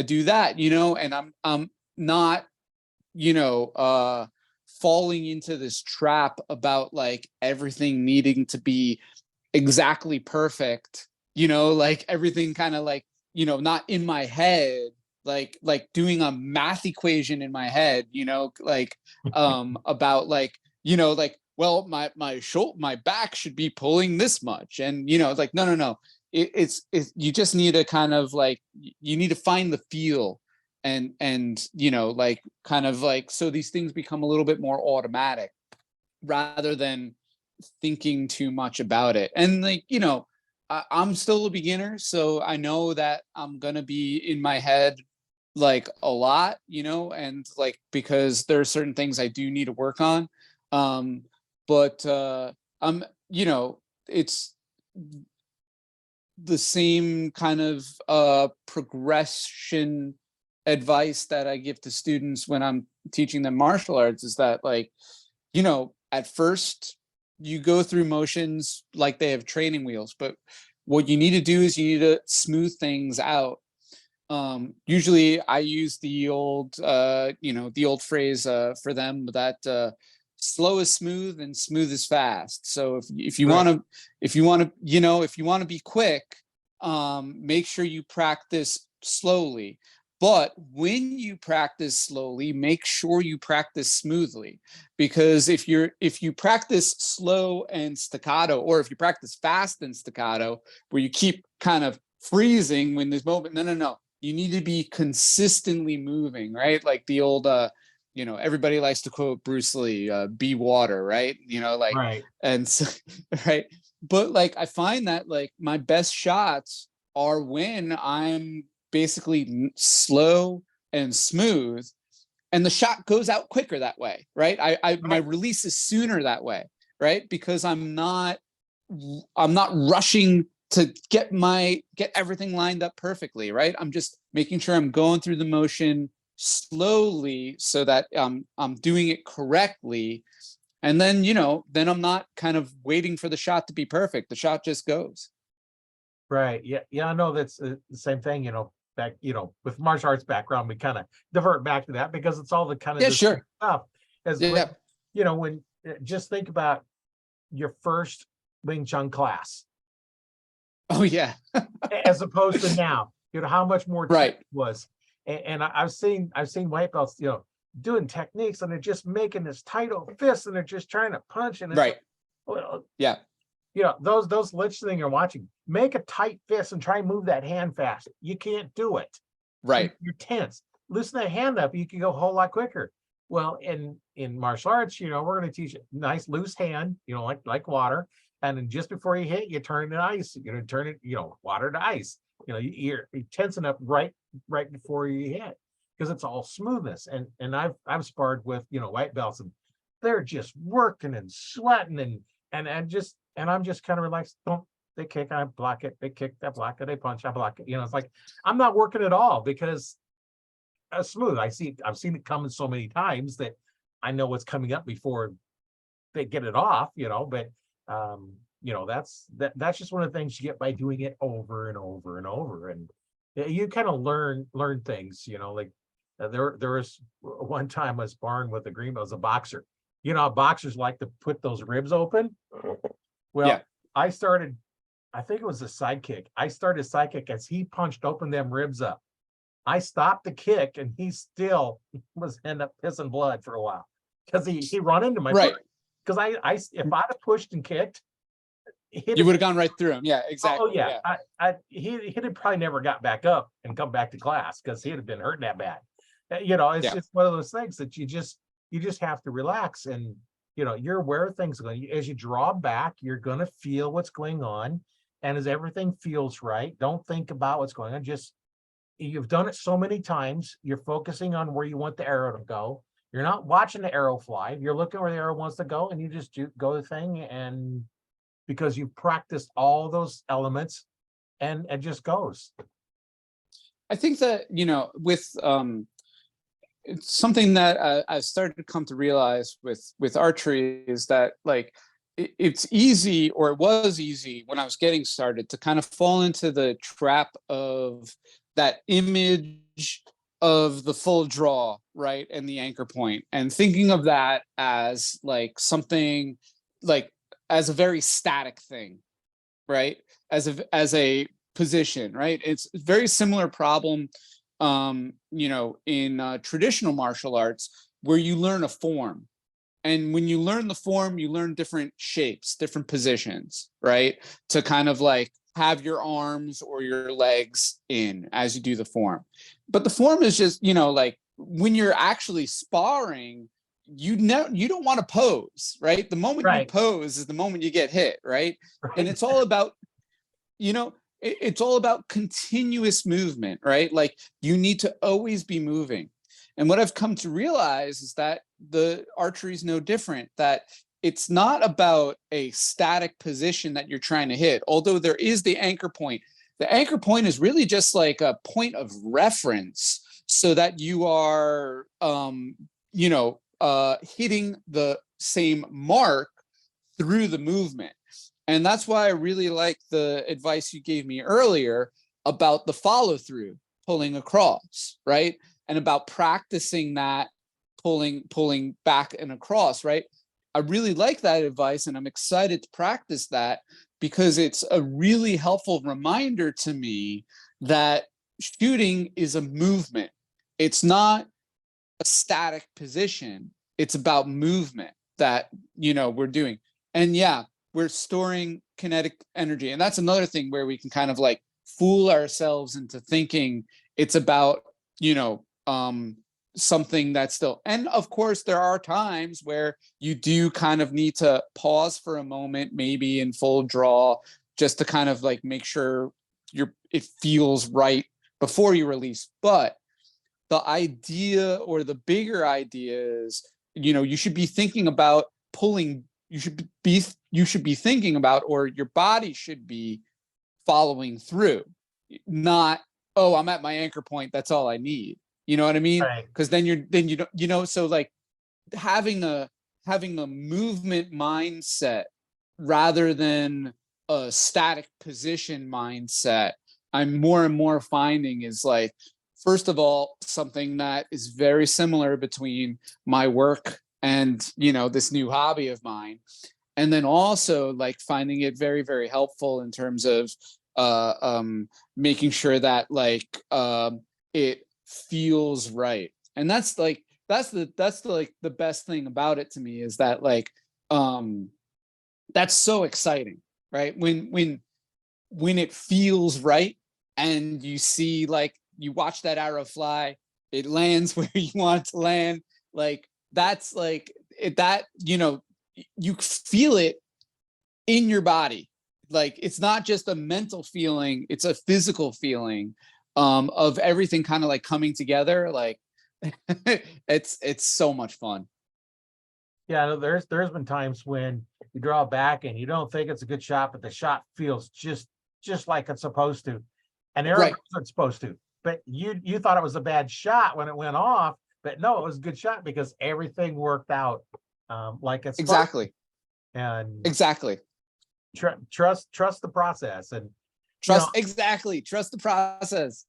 do that, and I'm not, falling into this trap about, like, everything needing to be exactly perfect, like everything kind of like, not in my head, like doing a math equation in my head, like, about, like, like, well, my back should be pulling this much, and it's like, no, it's you just need to kind of like, you need to find the feel, and like, kind of like, so these things become a little bit more automatic rather than thinking too much about it. And, like, I'm still a beginner, so I know that I'm gonna be in my head like a lot, and, like, because there are certain things I do need to work on. Um, but I'm, it's the same kind of progression advice that I give to students when I'm teaching them martial arts, is that, like, at first you go through motions like they have training wheels, but what you need to do is you need to smooth things out. Usually I use the old phrase for them, that slow is smooth and smooth is fast. So if you want Right. to, if you want to be quick, make sure you practice slowly. But when you practice slowly, make sure you practice smoothly, because if you practice slow and staccato, or if you practice fast and staccato, where you keep kind of freezing when there's moment, no, you need to be consistently moving, right? Like the old everybody likes to quote Bruce Lee, be water, right? Like, Right. and so, right. But, like, I find that, like, my best shots are when I'm basically slow and smooth, and the shot goes out quicker that way, right? My Right. release is sooner that way, right? Because I'm not rushing to get everything lined up perfectly, right? I'm just making sure I'm going through the motion slowly, so that I'm doing it correctly, and then I'm not kind of waiting for the shot to be perfect. The shot just goes. Right. Yeah. Yeah. I know that's the same thing, back, with martial arts background, we kind of divert back to that because it's all the kind of Yeah, the same sure. stuff as Yeah. when just think about your first Wing Chun class Oh, yeah. as opposed to now, how much more tense Right. it was. And I've seen white belts, doing techniques and they're just making this tight old fist and they're just trying to punch. And it's Right. like, well, Yeah. those lich thing you're watching, make a tight fist and try and move that hand fast. You can't do it. Right. You're tense. Loosen that hand up, you can go a whole lot quicker. Well, in martial arts, we're going to teach a nice loose hand, like water. And then just before you hit, you turn it to ice. You're going to turn it, water to ice. You're tensing up right before you hit, because it's all smoothness. And I've sparred with white belts, and they're just working and sweating and I'm just kind of relaxed. Don't they kick, I block it, they kick, I block it, they punch, I block it. It's like I'm not working at all because smooth. I've seen it coming so many times that I know what's coming up before they get it off, but that's just one of the things you get by doing it over and over and over. And you kind of learn things, like there was one time I was sparring with a green, I was a boxer. Boxers like to put those ribs open. Well, Yeah. I think it was a sidekick. I started sidekick as he punched open them ribs up. I stopped the kick and he still was end up pissing blood for a while because he run into my Right. foot. Because if I'd have pushed and kicked, You would have gone right through him. Yeah, exactly. oh yeah. He'd have probably never got back up and come back to class because he'd have been hurting that bad. It's Yeah. just one of those things that you just have to relax and you're aware of things going. As you draw back, you're gonna feel what's going on, and as everything feels right, don't think about what's going on. Just you've done it so many times. You're focusing on where you want the arrow to go. You're not watching the arrow fly. You're looking where the arrow wants to go, and you just go the thing. And because you've practiced all those elements, and it just goes. I think that, with it's something that I've started to come to realize with archery is that like it's easy, or it was easy when I was getting started, to kind of fall into the trap of that image of the full draw, right, and the anchor point, and thinking of that as like something like as a very static thing, right, as a position, right. It's a very similar problem in traditional martial arts, where you learn a form, and when you learn the form, you learn different shapes, different positions, right, to kind of like have your arms or your legs in as you do the form. But the form is just, like when you're actually sparring, you don't want to pose, right? The moment you pose is the moment you get hit, right? And it's all about, it's all about continuous movement, right? Like you need to always be moving. And what I've come to realize is that the archery is no different, that it's not about a static position that you're trying to hit. Although there is the anchor point. The anchor point is really just like a point of reference so that you are, hitting the same mark through the movement. And that's why I really like the advice you gave me earlier about the follow through, pulling across, right? And about practicing that pulling back and across, right? I really like that advice, and I'm excited to practice that because it's a really helpful reminder to me that shooting is a movement. It's not a static position. It's about movement that, we're doing. And yeah, we're storing kinetic energy. And that's another thing where we can kind of like fool ourselves into thinking it's about, something that's still, and of course there are times where you do kind of need to pause for a moment, maybe in full draw, just to kind of like make sure it feels right before you release. But the idea, or the bigger idea, is you should be thinking about pulling, you should be thinking about, or your body should be following through, not, oh, I'm at my anchor point, that's all I need. You know what I mean? Because then you don't, so like having a movement mindset rather than a static position mindset, I'm more and more finding is like, first of all, something that is very similar between my work and, this new hobby of mine. And then also like finding it very, very helpful in terms of making sure that like it feels right. And that's the best thing about it to me, is that like that's so exciting, right? When it feels right, and you see, like, you watch that arrow fly, it lands where you want it to land, like that's like you feel it in your body. Like it's not just a mental feeling, it's a physical feeling of everything kind of like coming together. Like it's so much fun. Yeah, no, there's been times when you draw back and you don't think it's a good shot, but the shot feels just like it's supposed to, and arrow Right. goes where it's supposed to. But you thought it was a bad shot when it went off, but no, it was a good shot because everything worked out like it's supposed Exactly. to. And Exactly. trust the process, and you know, Exactly. Trust the process.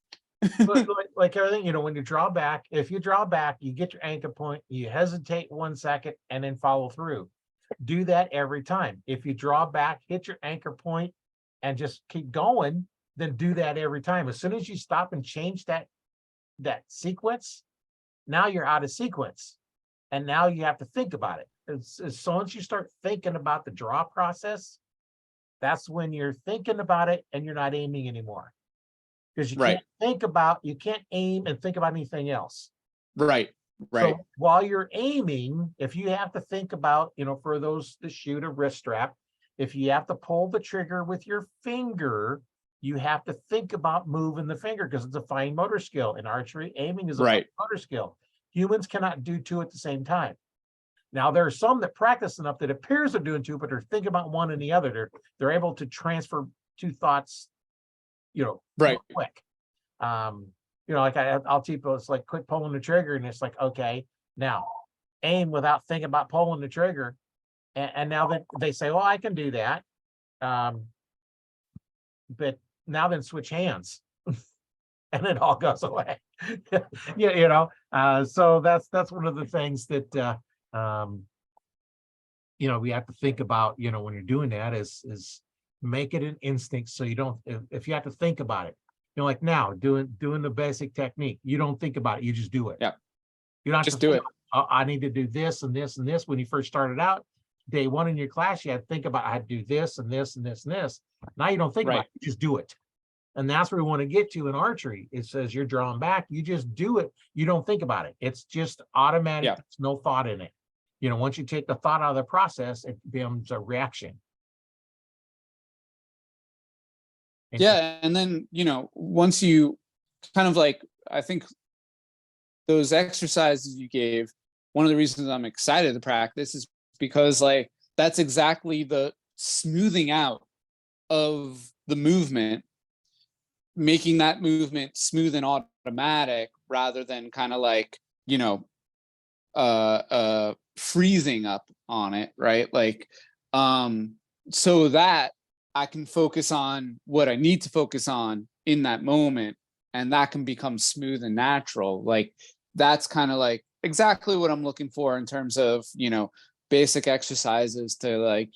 like everything, when you draw back, if you draw back, you get your anchor point, you hesitate 1 second, and then follow through. Do that every time. If you draw back, hit your anchor point, and just keep going, then do that every time. As soon as you stop and change that sequence, now you're out of sequence, and now you have to think about it. As soon as you start thinking about the draw process, that's when you're thinking about it and you're not aiming anymore. Because Right. you can't aim and think about anything else. Right. Right. So while you're aiming, if you have to think about, for those that shoot a wrist strap, if you have to pull the trigger with your finger, you have to think about moving the finger because it's a fine motor skill. In archery, aiming is a fine Right. motor skill. Humans cannot do two at the same time. Now, there are some that practice enough that appears they're doing two, but they're thinking about one and the other. They're able to transfer two thoughts, Right. quick. Like I'll teach people, it's like quick pulling the trigger, and it's like, okay, now aim without thinking about pulling the trigger. And now that they say, well, I can do that. But now then switch hands and it all goes away. So that's one of the things that we have to think about, when you're doing that is make it an instinct. So you don't, if you have to think about it, like now doing the basic technique, you don't think about it, you just do it. Yeah. You don't have Just to do think, it. I need to do this and this and this. When you first started out, day one in your class, you had to think about, I had to do this and this and this and this. Now you don't think about Right. it, you just do it. And that's where we want to get to in archery. It says you're drawing back, you just do it. You don't think about it. It's just automatic. Yeah. There's no thought in it. Once you take the thought out of the process, it becomes a reaction. And Yeah. And then, once you kind of like, I think those exercises you gave, one of the reasons I'm excited to practice is because like that's exactly the smoothing out of the movement, making that movement smooth and automatic rather than kind of like, freezing up on it, right? Like, so that I can focus on what I need to focus on in that moment, and that can become smooth and natural. Like that's kind of like exactly what I'm looking for in terms of, basic exercises to like,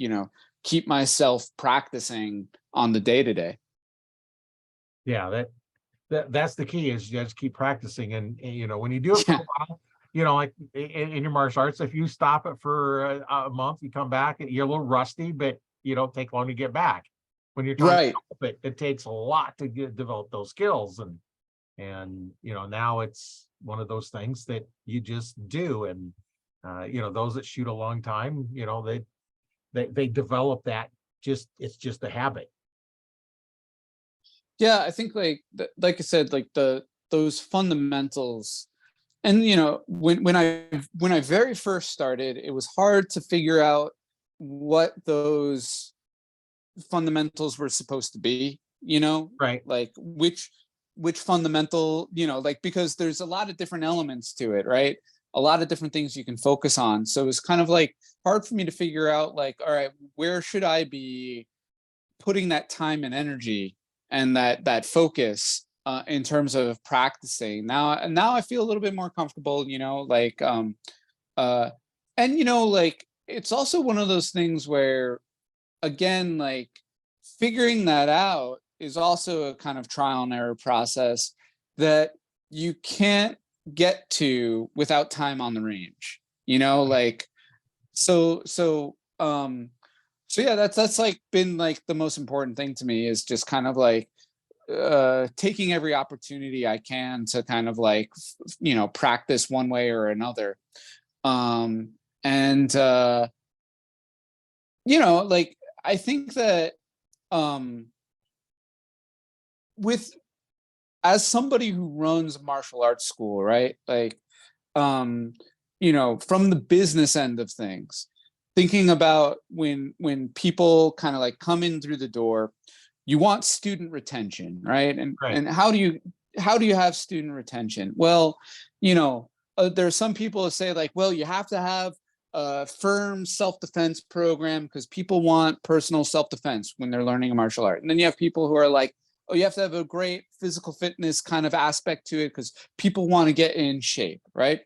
keep myself practicing on the day to day. yeah, that's the key, is you just keep practicing. And when you do it for Yeah. a while, like in your martial arts, if you stop it for a month, you come back and you're a little rusty, but you don't take long to get back. When you're trying to Right. help it takes a lot to develop those skills. And now it's one of those things that you just do. And those that shoot a long time, they develop that. It's just a habit. Yeah, I think like I said, like those fundamentals, and when I very first started, it was hard to figure out what those fundamentals were supposed to be, Right. like which fundamental, like because there's a lot of different elements to it, right? A lot of different things you can focus on. So it's kind of like hard for me to figure out like, all right, where should I be putting that time and energy and that focus in terms of practicing now. I feel a little bit more comfortable, like and like it's also one of those things where, again, like figuring that out is also a kind of trial and error process that you can't get to without time on the range, like so yeah, that's like been like the most important thing to me, is just kind of like taking every opportunity I can to kind of like practice one way or another. And like I think that with as somebody who runs a martial arts school, right? Like from the business end of things, thinking about when people kind of like come in through the door, you want student retention, right? Right. And how do you have student retention? Well, there are some people that say like, well, you have to have a firm self-defense program because people want personal self-defense when they're learning a martial art. And then you have people who are like, oh, you have to have a great physical fitness kind of aspect to it because people want to get in shape, right?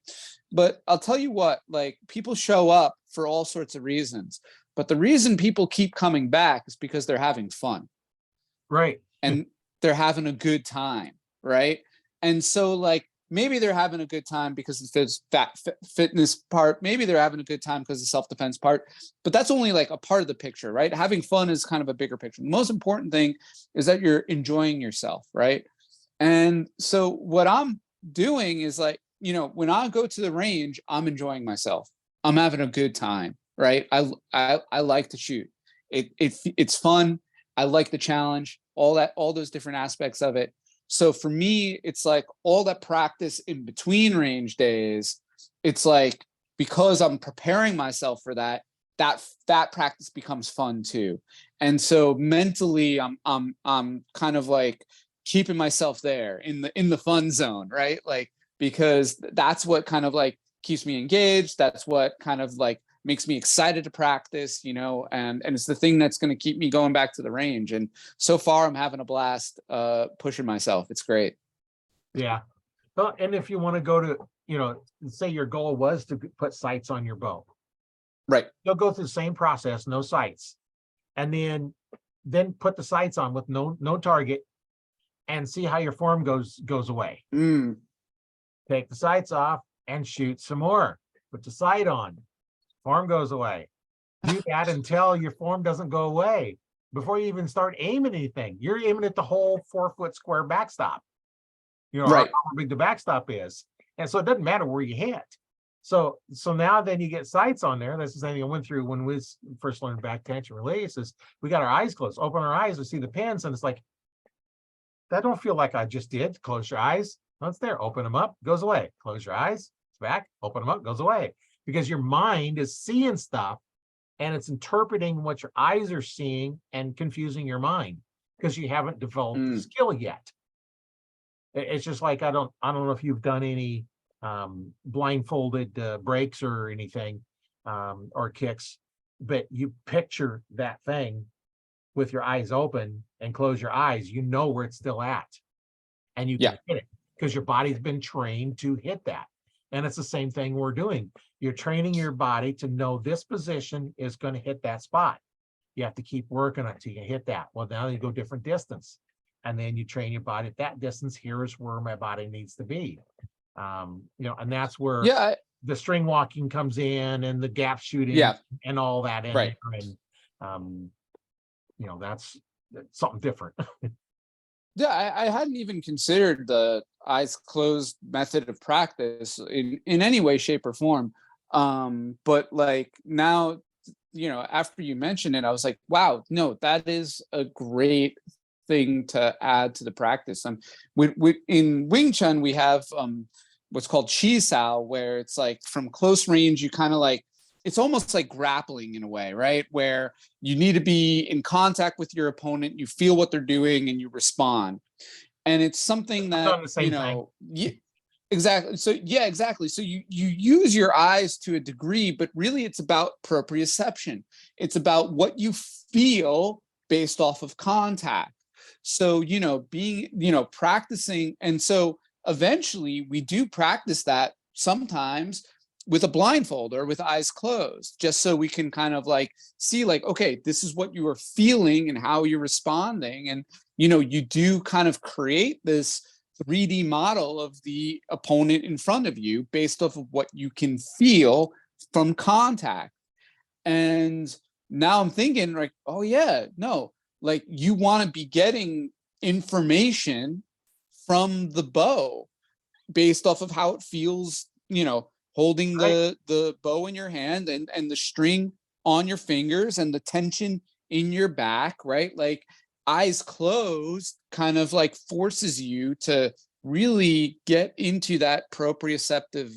But I'll tell you what, like, people show up for all sorts of reasons, but the reason people keep coming back is because they're having fun. Right. And they're having a good time, right? And so like maybe they're having a good time because of the fitness part, maybe they're having a good time because of the self-defense part, but that's only like a part of the picture, right? Having fun is kind of a bigger picture. The most important thing is that you're enjoying yourself, right? And so what I'm doing is like, when I go to the range, I'm enjoying myself. I'm having a good time, right? I like to shoot. It's fun. I like the challenge, all those different aspects of it. So for me, it's like all that practice in between range days. It's like, because I'm preparing myself for that practice becomes fun too. And so mentally, I'm kind of like keeping myself there in the fun zone, right? Like, because that's what kind of like keeps me engaged. That's what kind of like makes me excited to practice, and it's the thing that's going to keep me going back to the range. And so far I'm having a blast pushing myself. It's great. Yeah. Well, and if you want to go to, say your goal was to put sights on your bow, Right. you'll go through the same process, no sights, and then put the sights on with no target and see how your form goes away. Take the sights off and shoot some more. Put the sight on. Form goes away. Do that until your form doesn't go away. Before you even start aiming anything, you're aiming at the whole 4-foot square backstop. Right. How big the backstop is. And so it doesn't matter where you hit. So now then you get sights on there. This is something I went through when we first learned back tension release. Is we got our eyes closed, open our eyes, we see the pins, and it's like, that don't feel like I just did. Close your eyes. No, it's there. Open them up, goes away. Close your eyes, it's back. Open them up, goes away. Because your mind is seeing stuff and it's interpreting what your eyes are seeing and confusing your mind because you haven't developed the skill yet. It's just like, I don't know if you've done any blindfolded breaks or anything, or kicks, but you picture that thing with your eyes open and close your eyes, where it's still at, and you can hit it because your body's been trained to hit that. And it's the same thing we're doing. You're training your body to know this position is going to hit that spot. You have to keep working until you hit that. Well, now you go different distance, and then you train your body at that distance. Here is where my body needs to be. And that's where the string walking comes in, and the gap shooting, and all that in there. And that's something different. Yeah, I hadn't even considered the eyes closed method of practice in any way, shape, or form. But like now, after you mentioned it, I was like, wow, no, that is a great thing to add to the practice. In Wing Chun, we have what's called Chi Sao, where it's like from close range, you kind of like, it's almost like grappling in a way, right? Where you need to be in contact with your opponent, you feel what they're doing, and you respond. And it's something that, exactly. So exactly. So you use your eyes to a degree, but really it's about proprioception. It's about what you feel based off of contact. So, being, practicing. And so eventually we do practice that sometimes with a blindfold or with eyes closed, just so we can kind of like see like, okay, this is what you are feeling and how you're responding. And, you do kind of create this 3D model of the opponent in front of you based off of what you can feel from contact. And now I'm thinking like, oh yeah, no, like you want to be getting information from the bow based off of how it feels, holding the bow in your hand and the string on your fingers and the tension in your back, right? Like eyes closed kind of like forces you to really get into that proprioceptive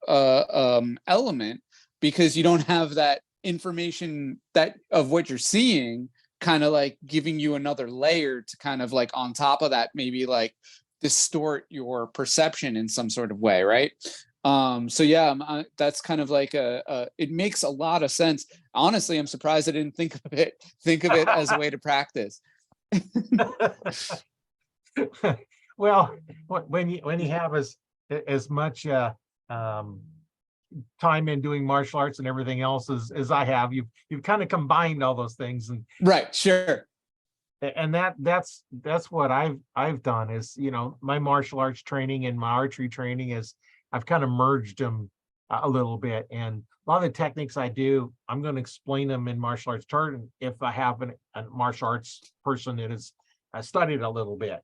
element, because you don't have that information that of what you're seeing kind of like giving you another layer to kind of like on top of that maybe like distort your perception in some sort of way, right? So yeah, that's kind of like it makes a lot of sense. Honestly, I'm surprised I didn't think of it as a way to practice. Well, when you have as much um, time in doing martial arts and everything else as I have, you've kind of combined all those things, Right, sure. and that's what I've done is, my martial arts training and my archery training is I've kind of merged them a little bit, and a lot of the techniques I do, I'm going to explain them in martial arts terms if I have a martial arts person that has studied a little bit.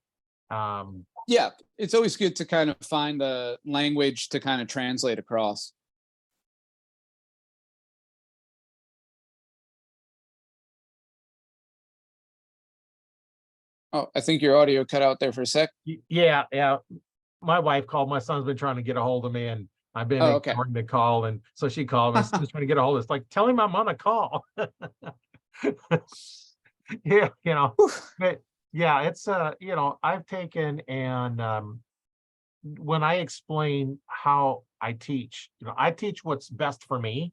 Yeah, it's always good to kind of find the language to kind of translate across. Oh, I think your audio cut out there for a sec. Yeah, yeah. My wife called. My son's been trying to get a hold of me, and I've been Oh, okay. ignoring the call, and so she called me. She's trying to get a hold of us. Like, tell him I'm on a call. Yeah, but yeah, it's I've taken and when I explain how I teach, I teach what's best for me,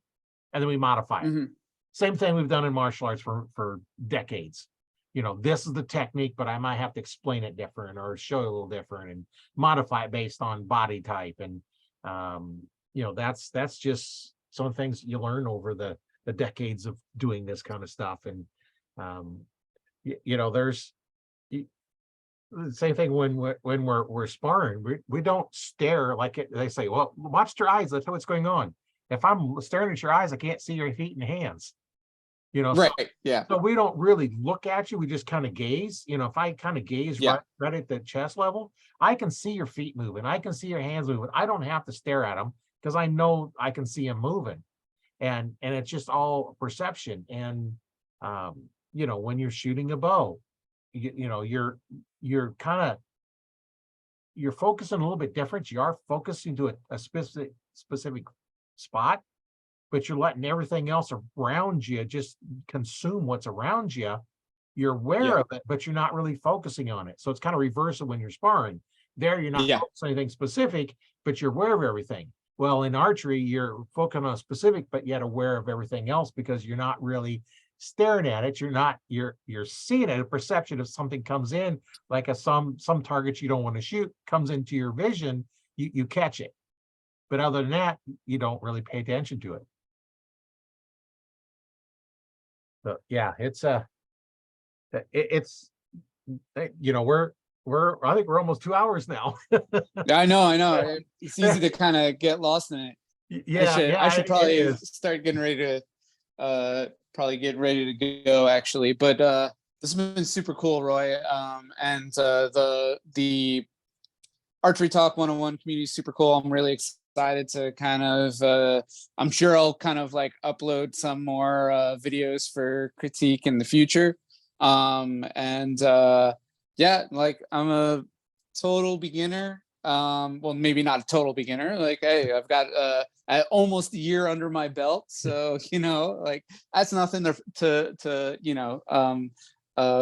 and then we modify it. Hmm. Same thing we've done in martial arts for decades. This is the technique, but I might have to explain it different or show it a little different and modify it based on body type. And that's just some of the things you learn over the decades of doing this kind of stuff. And um, there's the same thing when we're sparring. We don't stare like they say, well, watch your eyes, that's what's going on. If I'm staring at your eyes, I can't see your feet and hands. So, Right. Yeah. so we don't really look at you, we just kind of gaze. If I kind of gaze Yeah. right at the chest level, I can see your feet moving, I can see your hands moving. I don't have to stare at them because I know I can see them moving. And it's just all perception. And when you're shooting a bow, you're kind of you're focusing a little bit different. You are focusing to a specific spot, but you're letting everything else around you just consume what's around you. You're aware Yeah. of it, but you're not really focusing on it. So it's kind of reverse of when you're sparring. There, you're not Yeah. focusing on anything specific, but you're aware of everything. Well, in archery, you're focusing on a specific, but yet aware of everything else because you're not really staring at it. You're seeing it. A perception of something comes in, like some targets you don't want to shoot comes into your vision, you catch it. But other than that, you don't really pay attention to it. So yeah, it's we're I think we're almost 2 hours now. I know. It's easy to kind of get lost in it. Yeah, I should it probably is. start getting ready to get ready to go actually. But this has been super cool, Roy. And the Archery Talk 101 community is super cool. I'm really excited to kind of I'm sure I'll kind of like upload some more videos for critique in the future. And yeah, like I'm a total beginner. Well, maybe not a total beginner. Like, hey, I've got almost a year under my belt, so like that's nothing to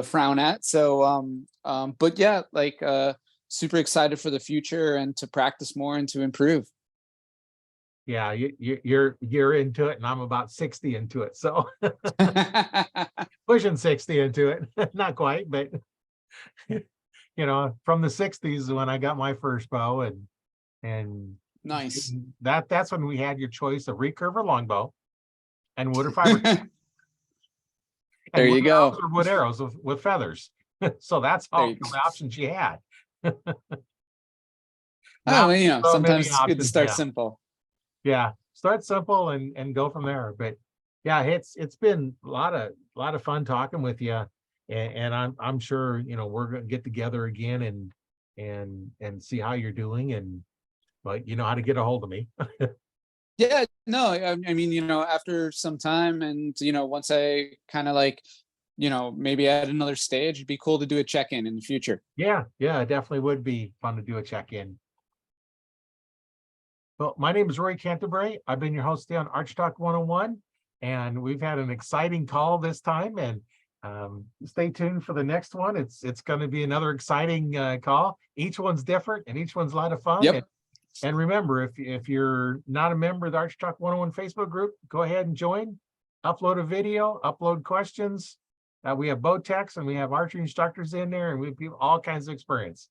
frown at. So, but yeah, like super excited for the future and to practice more and to improve. Yeah, you're into it, and I'm about 60 into it, so pushing 60 into it. Not quite, but from the 60s when I got my first bow, and Nice. that's when we had your choice of recurve or longbow and wood or fiber, There and you wood arrows go. or wood arrows with feathers. So that's There all you the options you had. Oh, Now well, so many sometimes it's good to options. start Yeah, simple. yeah. Start simple and go from there. But yeah, it's been a lot of fun talking with you, and I'm sure we're gonna get together again and see how you're doing, and but you know how to get a hold of me. Yeah, no, I mean, after some time and, once I kind of like, maybe at another stage, it'd be cool to do a check-in in the future. Yeah, it definitely would be fun to do a check-in. Well, my name is Roy Canterbury. I've been your host today on Arch Talk 101, and we've had an exciting call this time. And stay tuned for the next one. It's going to be another exciting call. Each one's different, and each one's a lot of fun. Yep. And remember, if you're not a member of the Arch Talk 101 Facebook group, go ahead and join. Upload a video, upload questions. We have bow techs and we have archery instructors in there, and we have all kinds of experience.